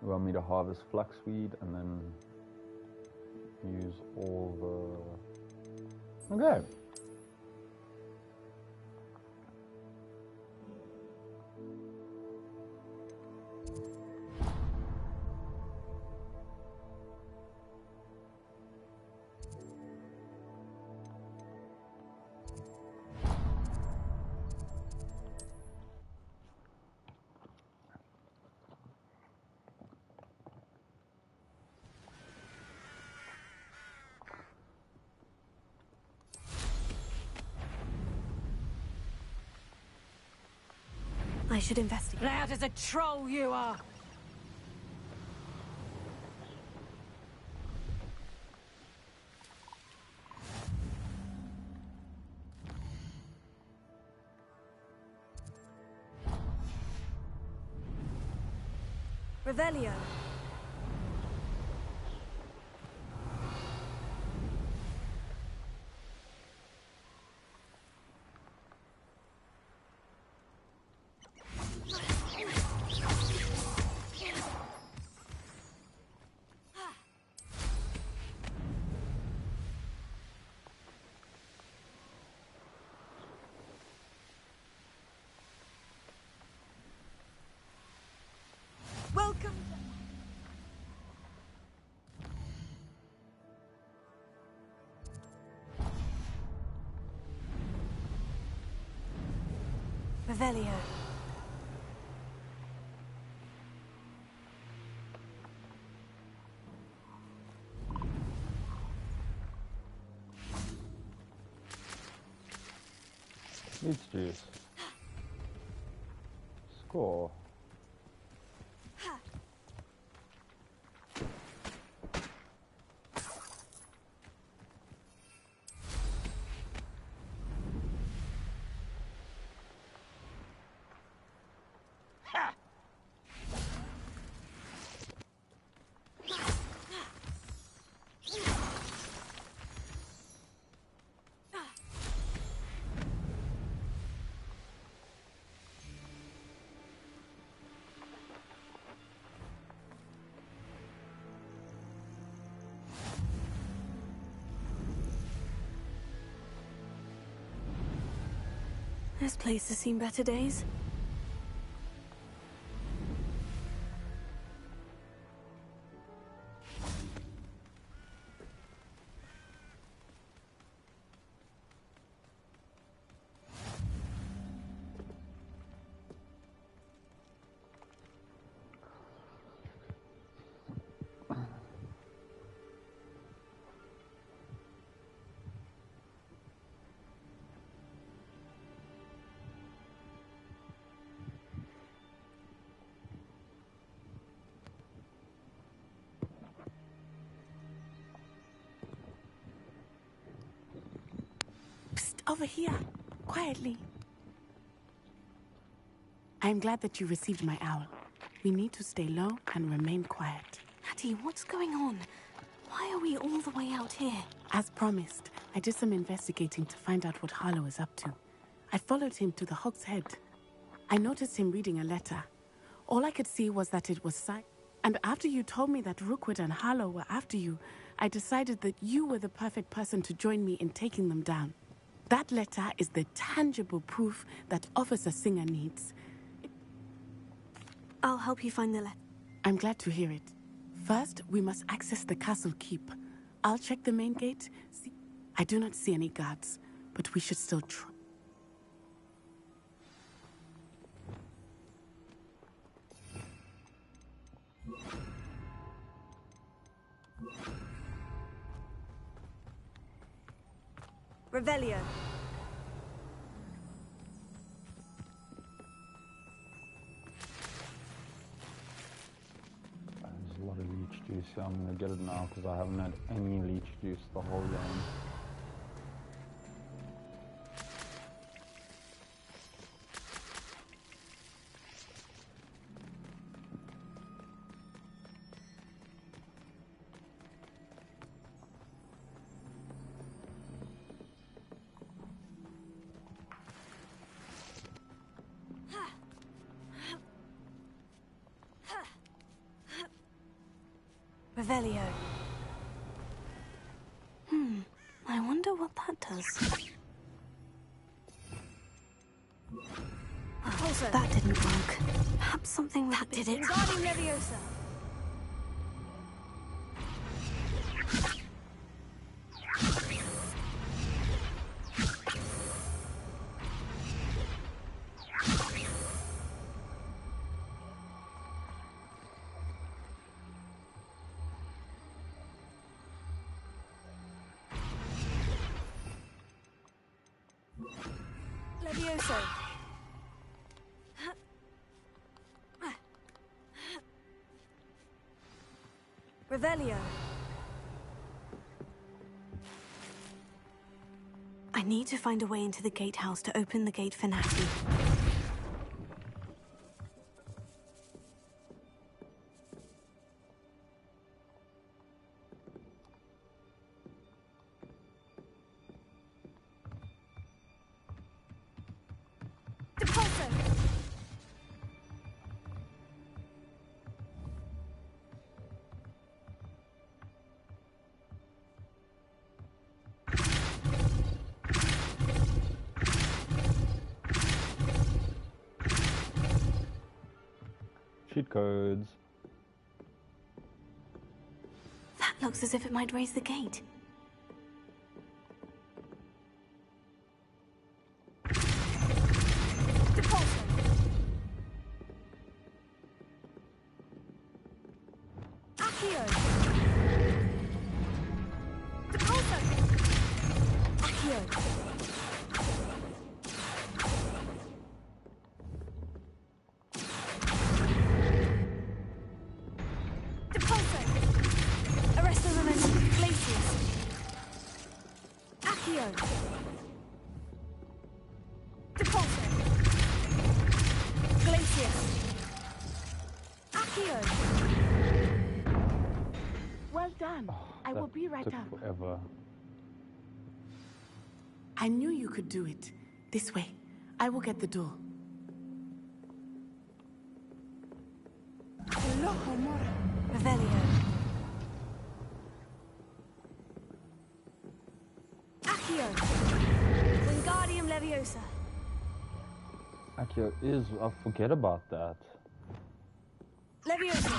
You want me to harvest flaxweed and then use all the... Okay. I should investigate. Loud as a troll you are! Revelio. Welcome! Revelio. Leech juice. Score. This place has seen better days. Over here, quietly. I am glad that you received my owl. We need to stay low and remain quiet. Hattie, what's going on? Why are we all the way out here? As promised, I did some investigating to find out what Harlow is up to. I followed him to the Hog's Head. I noticed him reading a letter. All I could see was that it was signed. And after you told me that Rookwood and Harlow were after you, I decided that you were the perfect person to join me in taking them down. That letter is the tangible proof that Officer Singer needs. I'll help you find the letter. I'm glad to hear it. First, we must access the castle keep. I'll check the main gate. See, I do not see any guards, but we should still try. Revelio. juice. I'm gonna get it now because I haven't had any leech juice the whole game. Revelio. I wonder what that does. Oh, that didn't work. Perhaps something that did it. Wingardium Leviosa. Levioso. Revelio. I need to find a way into the gatehouse to open the gate for Natty. Cheat codes. That looks as if it might raise the gate. Well done. I will be right up. Forever. I knew you could do it. This way. I will get the door. Revelio. Accio. Wingardium Leviosa. Accio is. I forget about that. Leviosa.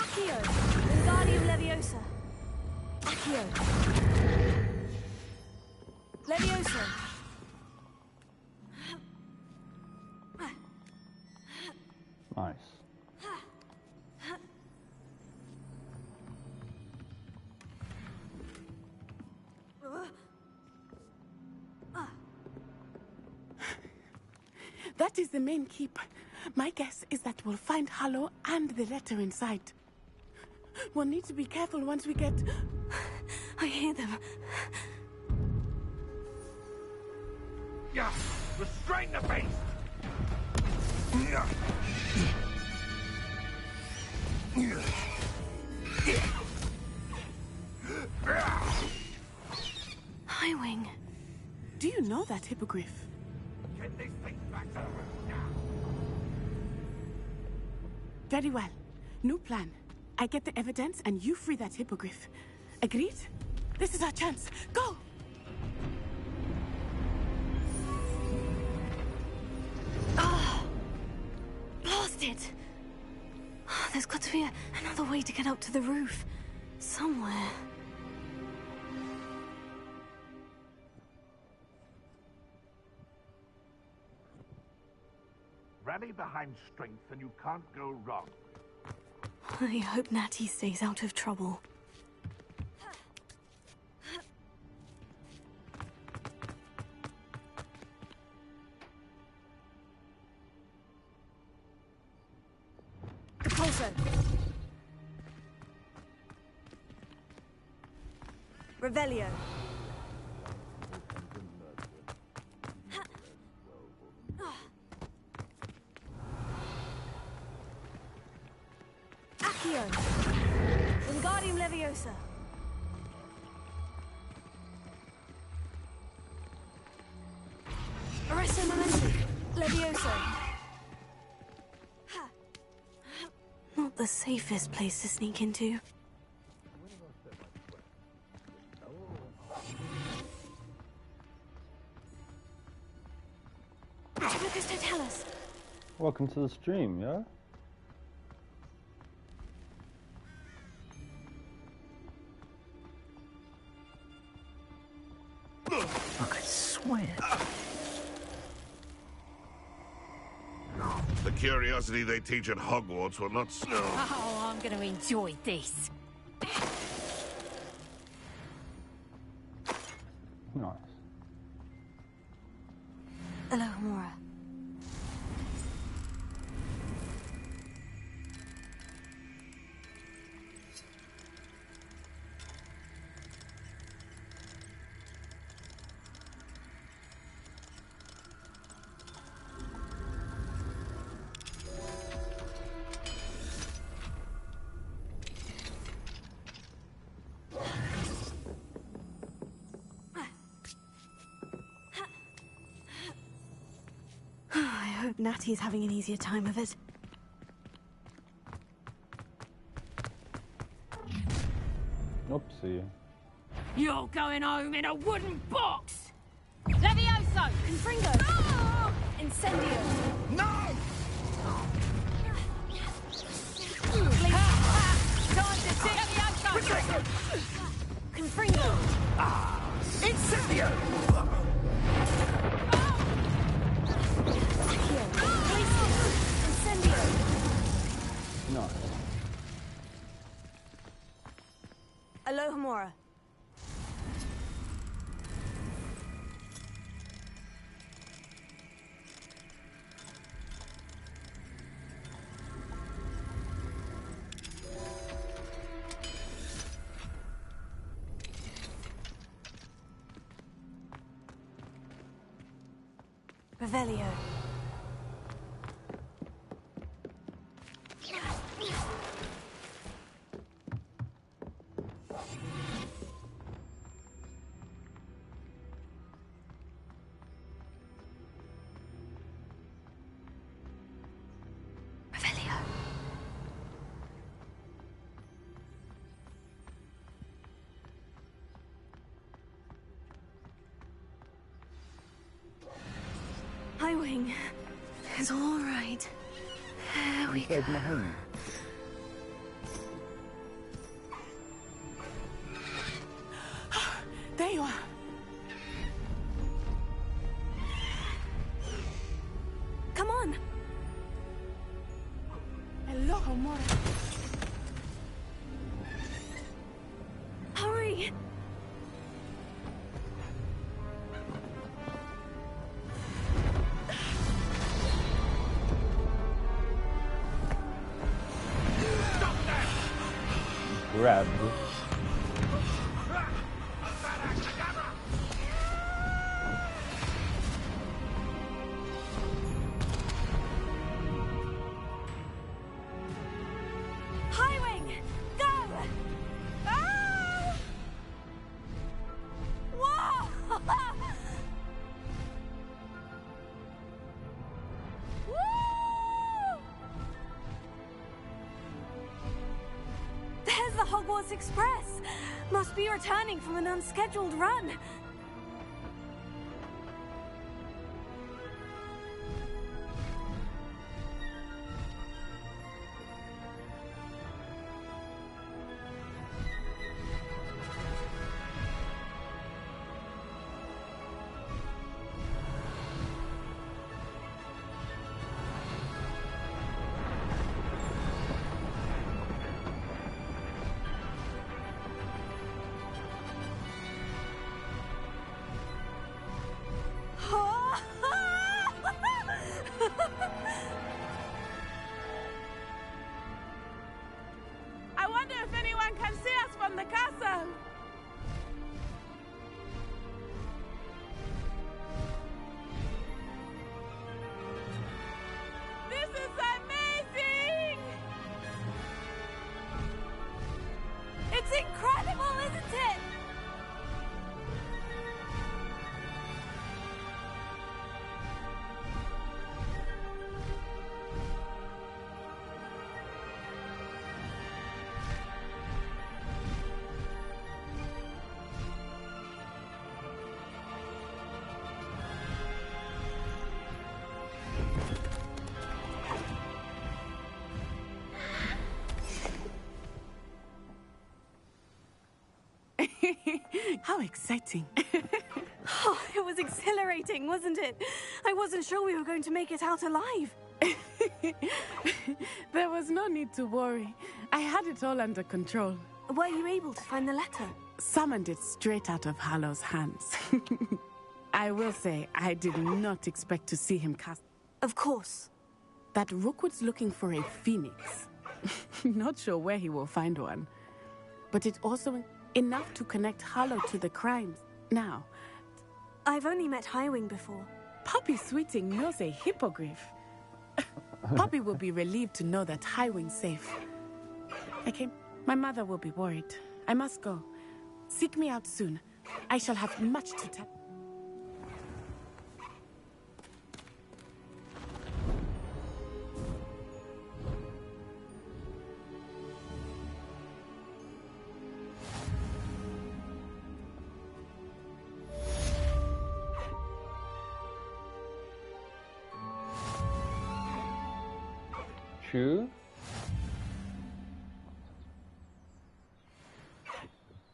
Accio. Wingardium Leviosa. Accio. Leviosa. Nice. That is the main keep. My guess is that we'll find Hollow and the letter inside. We'll need to be careful once we get... I hear them. Yeah, restrain the beast! Highwing. Do you know that hippogriff? Get these things back to the room now! Very well. New plan. I get the evidence and you free that hippogriff. Agreed? This is our chance. Go! Ah! Blast it! There's got to be another way to get up to the roof. Somewhere. Rally behind strength and you can't go wrong. I hope Natty stays out of trouble. Levioso. Revelio. Accio. Wingardium Leviosa. Arresto Momenti. Levioso. Not the safest place to sneak into. Lucas Totalis. Welcome to the stream, yeah? I could swear. The curiosity they teach at Hogwarts will not snow. Oh, I'm going to enjoy this. Nice. Alohomora. I hope Natty's having an easier time of it. Oopsie. You're going home in a wooden box! Levioso! Confringo! Oh! Incendio! No! Time to see Levioso! Confringo! Incendio! Incendio! Nice. Alohomora. Revelio. Revelio. Hi, Wing. It's all right. There we go. My home. There you are. Come on. Alohomora. Hurry. Grabbed. Highwing, go! Ah! Whoa! Woo! There's the Hogwarts Express. Must be returning from an unscheduled run. wonder if anyone can see us from the castle. This is amazing! It's incredible, isn't it? How exciting. Oh, it was exhilarating, wasn't it? I wasn't sure we were going to make it out alive. There was no need to worry. I had it all under control. Were you able to find the letter? Summoned it straight out of Harlow's hands. I will say, I did not expect to see him cast... Of course. That Rookwood's looking for a phoenix. Not sure where he will find one. But it also... enough to connect Harlow to the crimes. Now, I've only met Highwing before. Poppy Sweeting knows a hippogriff. Poppy will be relieved to know that Highwing's safe. Okay, my mother will be worried. I must go. Seek me out soon. I shall have much to tell. True.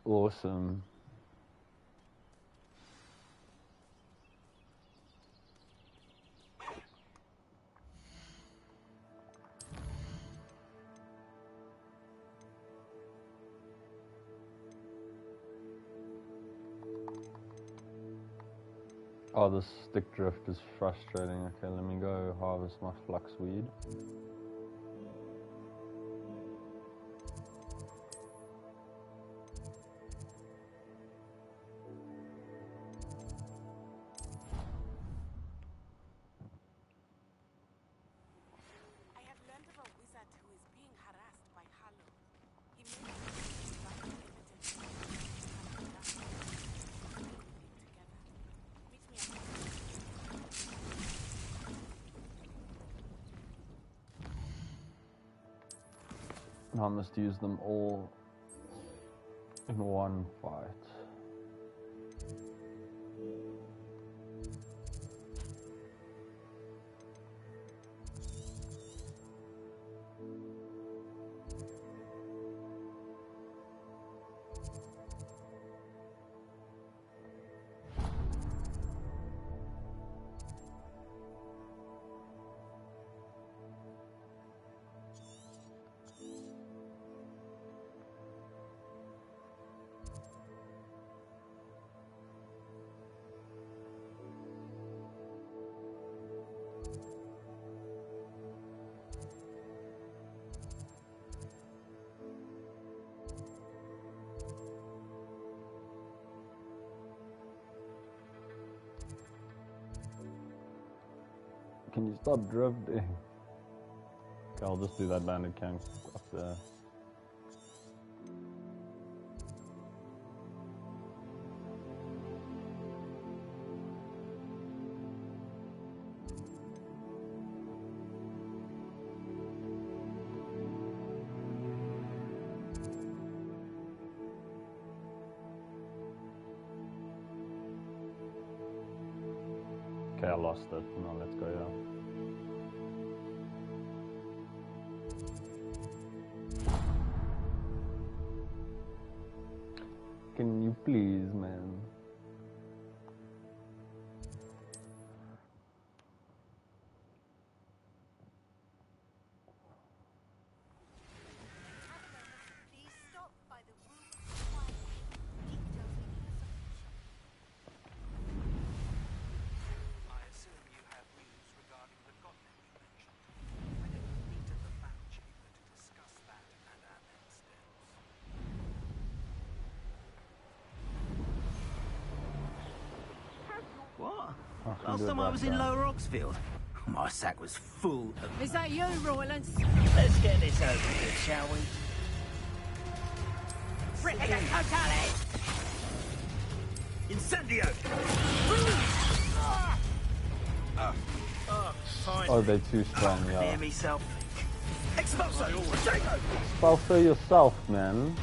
Awesome. Oh, the stick drift is frustrating. Okay, let me go harvest my fluxweed. I must use them all in one fight. Can you stop drifting? Okay, I'll just do that banded camp up there. Okay, I lost it. Now let's go, yeah. Can you please, man? can Last do it time I right was in there. Lower Oxfield, my sack was full of... Is that you, Roylance? Let's get this over with, shall we? Incendio! Oh, they're too strong, Near yeah. myself. Expulso! Jago! Spell for yourself, man.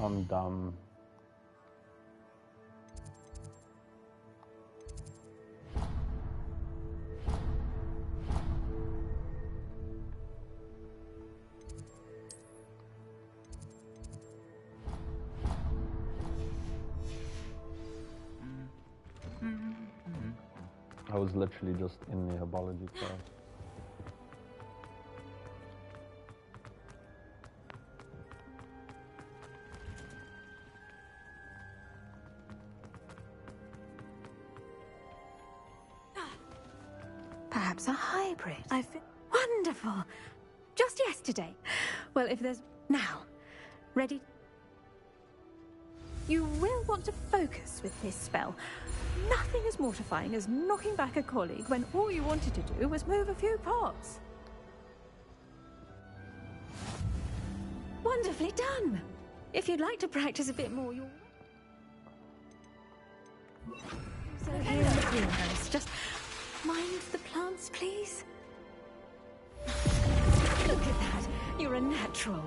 I'm dumb. I was literally just in the herbology class. Perhaps a hybrid. Wonderful. Just yesterday. Well, if there's... Now. Ready? You will want to focus with this spell. Nothing as mortifying as knocking back a colleague when all you wanted to do was move a few pots. Wonderfully done. If you'd like to practice a bit more, you'll... So here in the greenhouse, just mind the plants, please. Look at that. You're a natural.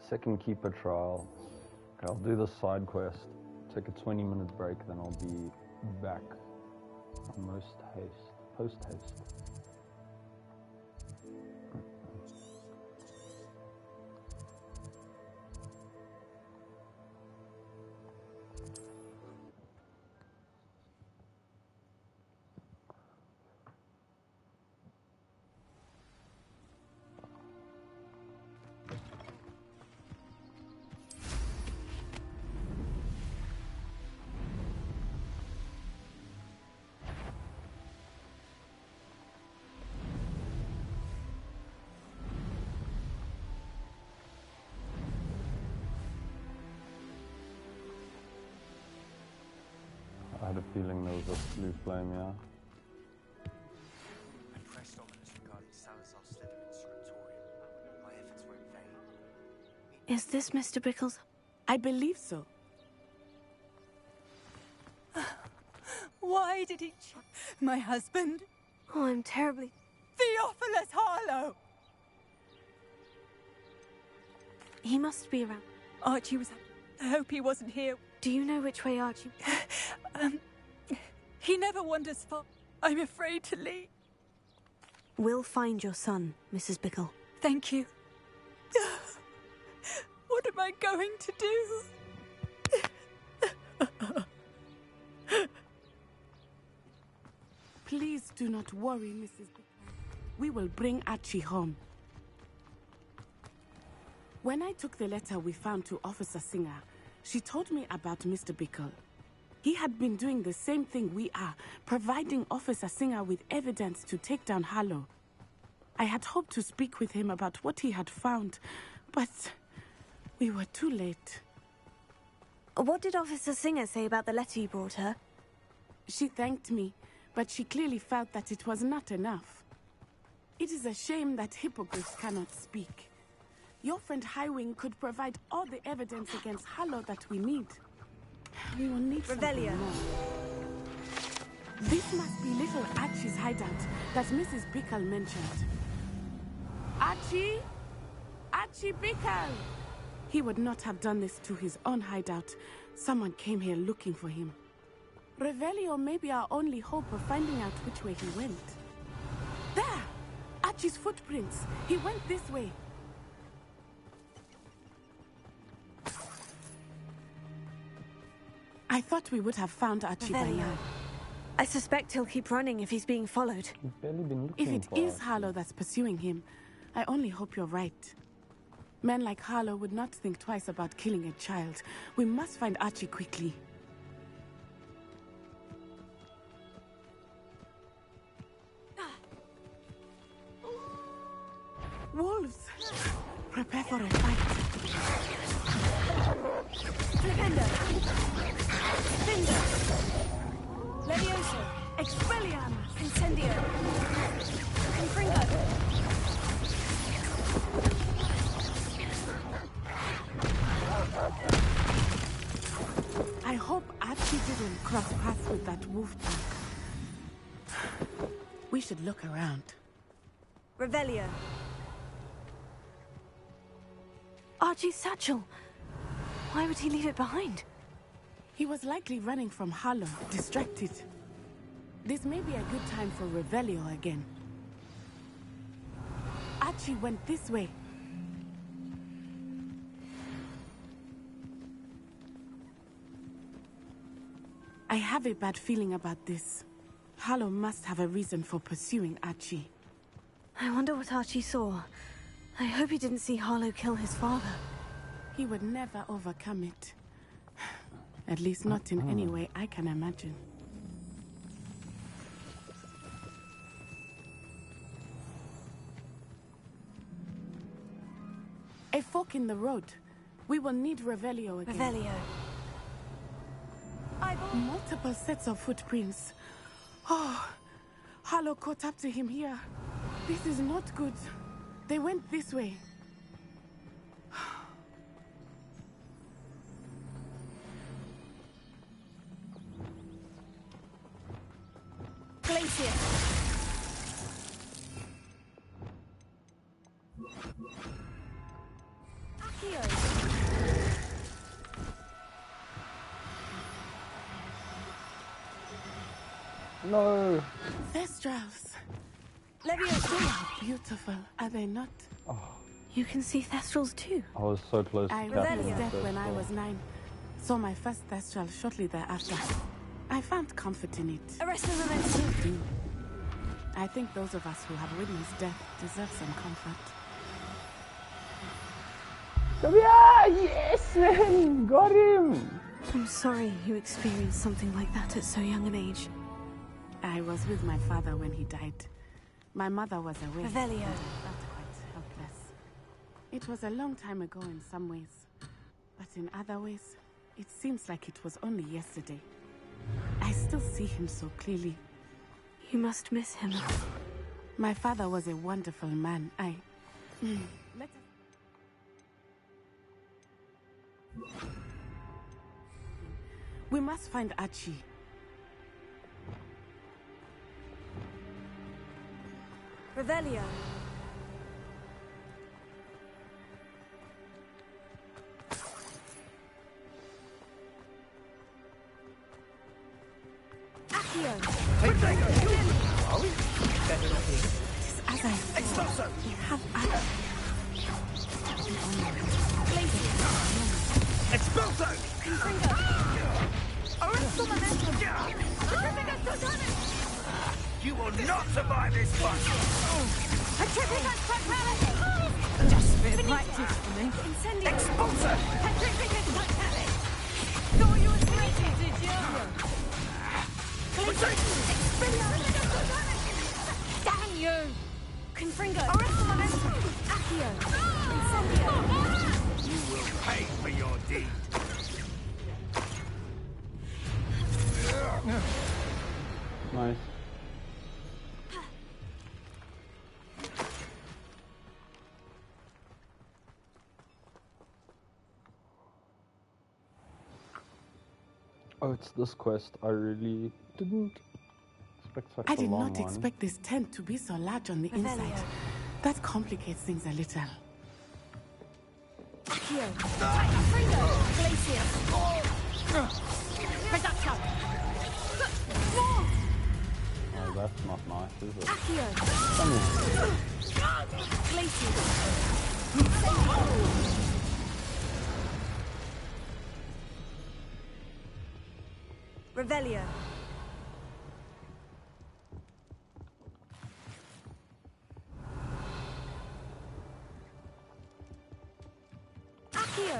Second keeper trial. Okay, I'll do the side quest. Take a 20-minute break, then I'll be back. Post haste. I had a feeling there was a blue flame, yeah. I pressed ominous regarding Salazar Slytherin's scriptorium. My efforts were in vain. Is this Mr. Bickle's? I believe so. Why did he my husband? Oh, I'm terribly... Theophilus Harlow! He must be around. Archie was... I hope he wasn't here. Do you know which way Archie... He never wanders far. I'm afraid to leave. We'll find your son, Mrs. Bickle. Thank you. What am I going to do? Please do not worry, Mrs. Bickle. We will bring Archie home. When I took the letter we found to Officer Singer, she told me about Mr. Bickle. He had been doing the same thing we are, providing Officer Singer with evidence to take down Harlow. I had hoped to speak with him about what he had found, but we were too late. What did Officer Singer say about the letter you brought her? She thanked me, but she clearly felt that it was not enough. It is a shame that hippogriffs cannot speak. Your friend Highwing could provide all the evidence against Harlow that we need. We will need Revelio. something more. This must be little Archie's hideout that Mrs. Bickle mentioned. Archie? Archie Bickle! He would not have done this to his own hideout. Someone came here looking for him. Revelio may be our only hope of finding out which way he went. There! Archie's footprints. He went this way. I thought we would have found Archie by now. I suspect he'll keep running if he's being followed. He's barely been If looking it for is us. Harlow that's pursuing him, I only hope you're right. Men like Harlow would not think twice about killing a child. We must find Archie quickly. Wolves! Prepare for a fight. Defender! Defender! Levioso! Expelliarmus! Incendio! Confringo! I hope Archie didn't cross paths with that wolf pack. We should look around. Revelio! Archie's satchel! Why would he leave it behind? He was likely running from Harlow, distracted. This may be a good time for Revelio again. Archie went this way. I have a bad feeling about this. Harlow must have a reason for pursuing Archie. I wonder what Archie saw. I hope he didn't see Harlow kill his father. He would never overcome it. At least not in any way I can imagine. A fork in the road. We will need Revelio again. Revelio. Multiple sets of footprints. Oh, Harlow caught up to him here. This is not good. They went this way. Glacier! No! Thestrals. Levioso! They are beautiful, are they not? Oh, You can see Thestrals too. I was so close I to witnessed catching death that when I first was 9. Saw my first Thestral shortly thereafter. I found comfort in it. Arrest the momentum. I think those of us who have witnessed death deserve some comfort. Come here! Yes, man! Got him! I'm sorry you experienced something like that at so young an age. I was with my father when he died. My mother was away. Revelio. And I felt quite helpless. It was a long time ago in some ways, but in other ways, it seems like it was only yesterday. I still see him so clearly. You must miss him. My father was a wonderful man. Let us... We must find Archie. Revelio. Accio. Take that. Are we? Better not be. As I Expulso! we have Archie. Expulso! Confringo. Arrest the momentum. Petrificus Totalis. You will not survive this fight! Petrificus Totalis. Just a bit of practice for me. Incendio. Expulso! Petrificus Totalis. Thought you were ready, did you? Expelliarmus Totalis. Damn you. Confringo. Arrest the momentum. Accio. Incendio. You will pay for your deed. Nice. Oh, it's this quest. I really didn't expect such I a did long not one. expect this tent to be so large on the inside. That complicates things a little. Accio! Fringo! Glacius! Reduction! Oh, that's not nice, is it? Accio! Come here. Glacius! Revelio! Accio!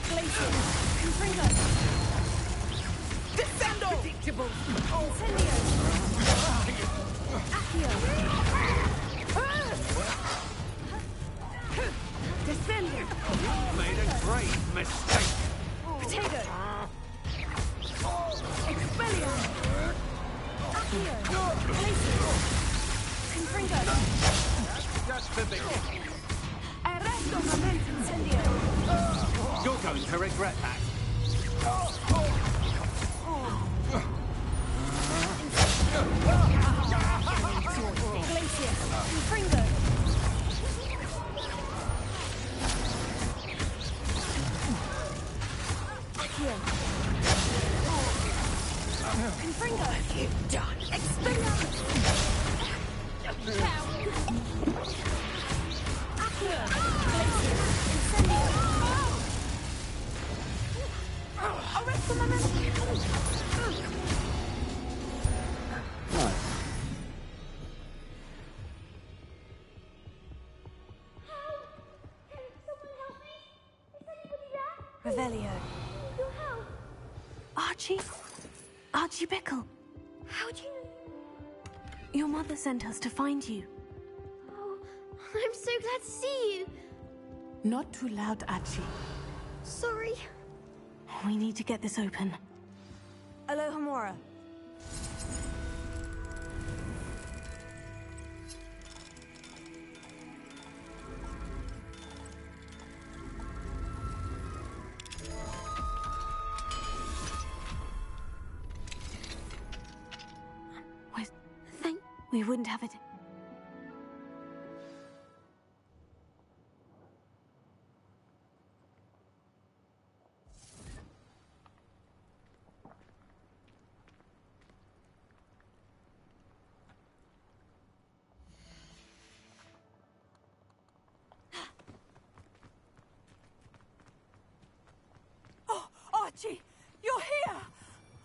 Glacius! Confringo! Descendo! Predictable! Incendio! Accio! Descendo! You've made a great mistake. Potato! Expelliarm! Accio! Glacius! Confringo! Just the beginning. Arresto moment incendio! You're going to regret that. Glacius! Confringo! Accio! Confringo! What have you done? Expelliarmus! Accio! Glacius! Incendio! Arresto moment! Revelio. Archie? Archie Bickle. How'd you know? Your mother sent us to find you. Oh, I'm so glad to see you. Not too loud, Archie. Sorry. We need to get this open. Alohomora. We wouldn't have it. Oh, Archie, you're here!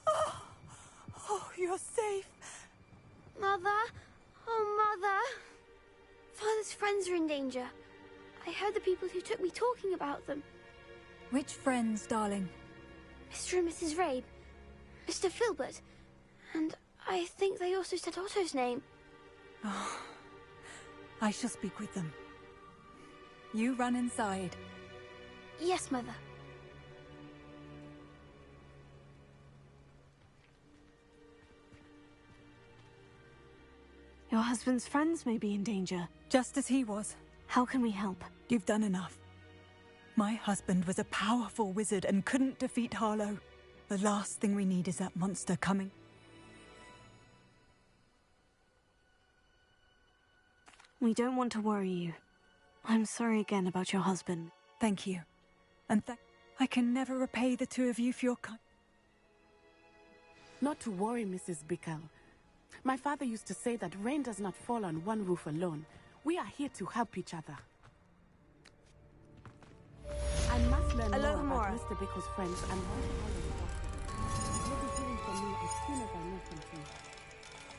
Oh, you're safe. Mother? Oh, Mother. Father's friends are in danger. I heard the people who took me talking about them. Which friends, darling? Mr. and Mrs. Rabe, Mr. Filbert, and I think they also said Otto's name. Oh, I shall speak with them. You run inside. Yes, Mother. Your husband's friends may be in danger. Just as he was. How can we help? You've done enough. My husband was a powerful wizard and couldn't defeat Harlow. The last thing we need is that monster coming. We don't want to worry you. I'm sorry again about your husband. Thank you. And I can never repay the two of you for your Not to worry, Mrs. Bickle. My father used to say that rain does not fall on one roof alone. We are here to help each other. I must learn more about Mr. Bickle's friends and what You'll be hearing from me as soon as I know something.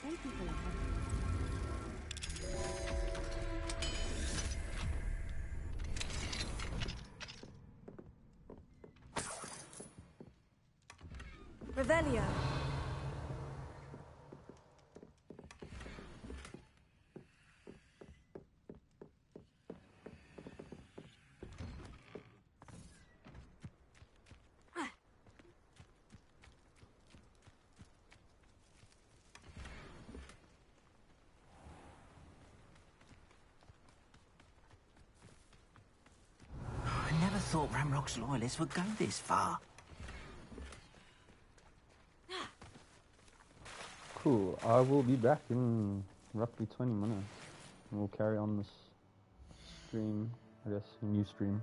Thank you for your help. Revelio. I never thought Ramrock's loyalists would go this far. Cool. I will be back in roughly 20 minutes. And we'll carry on this stream, I guess, a new stream.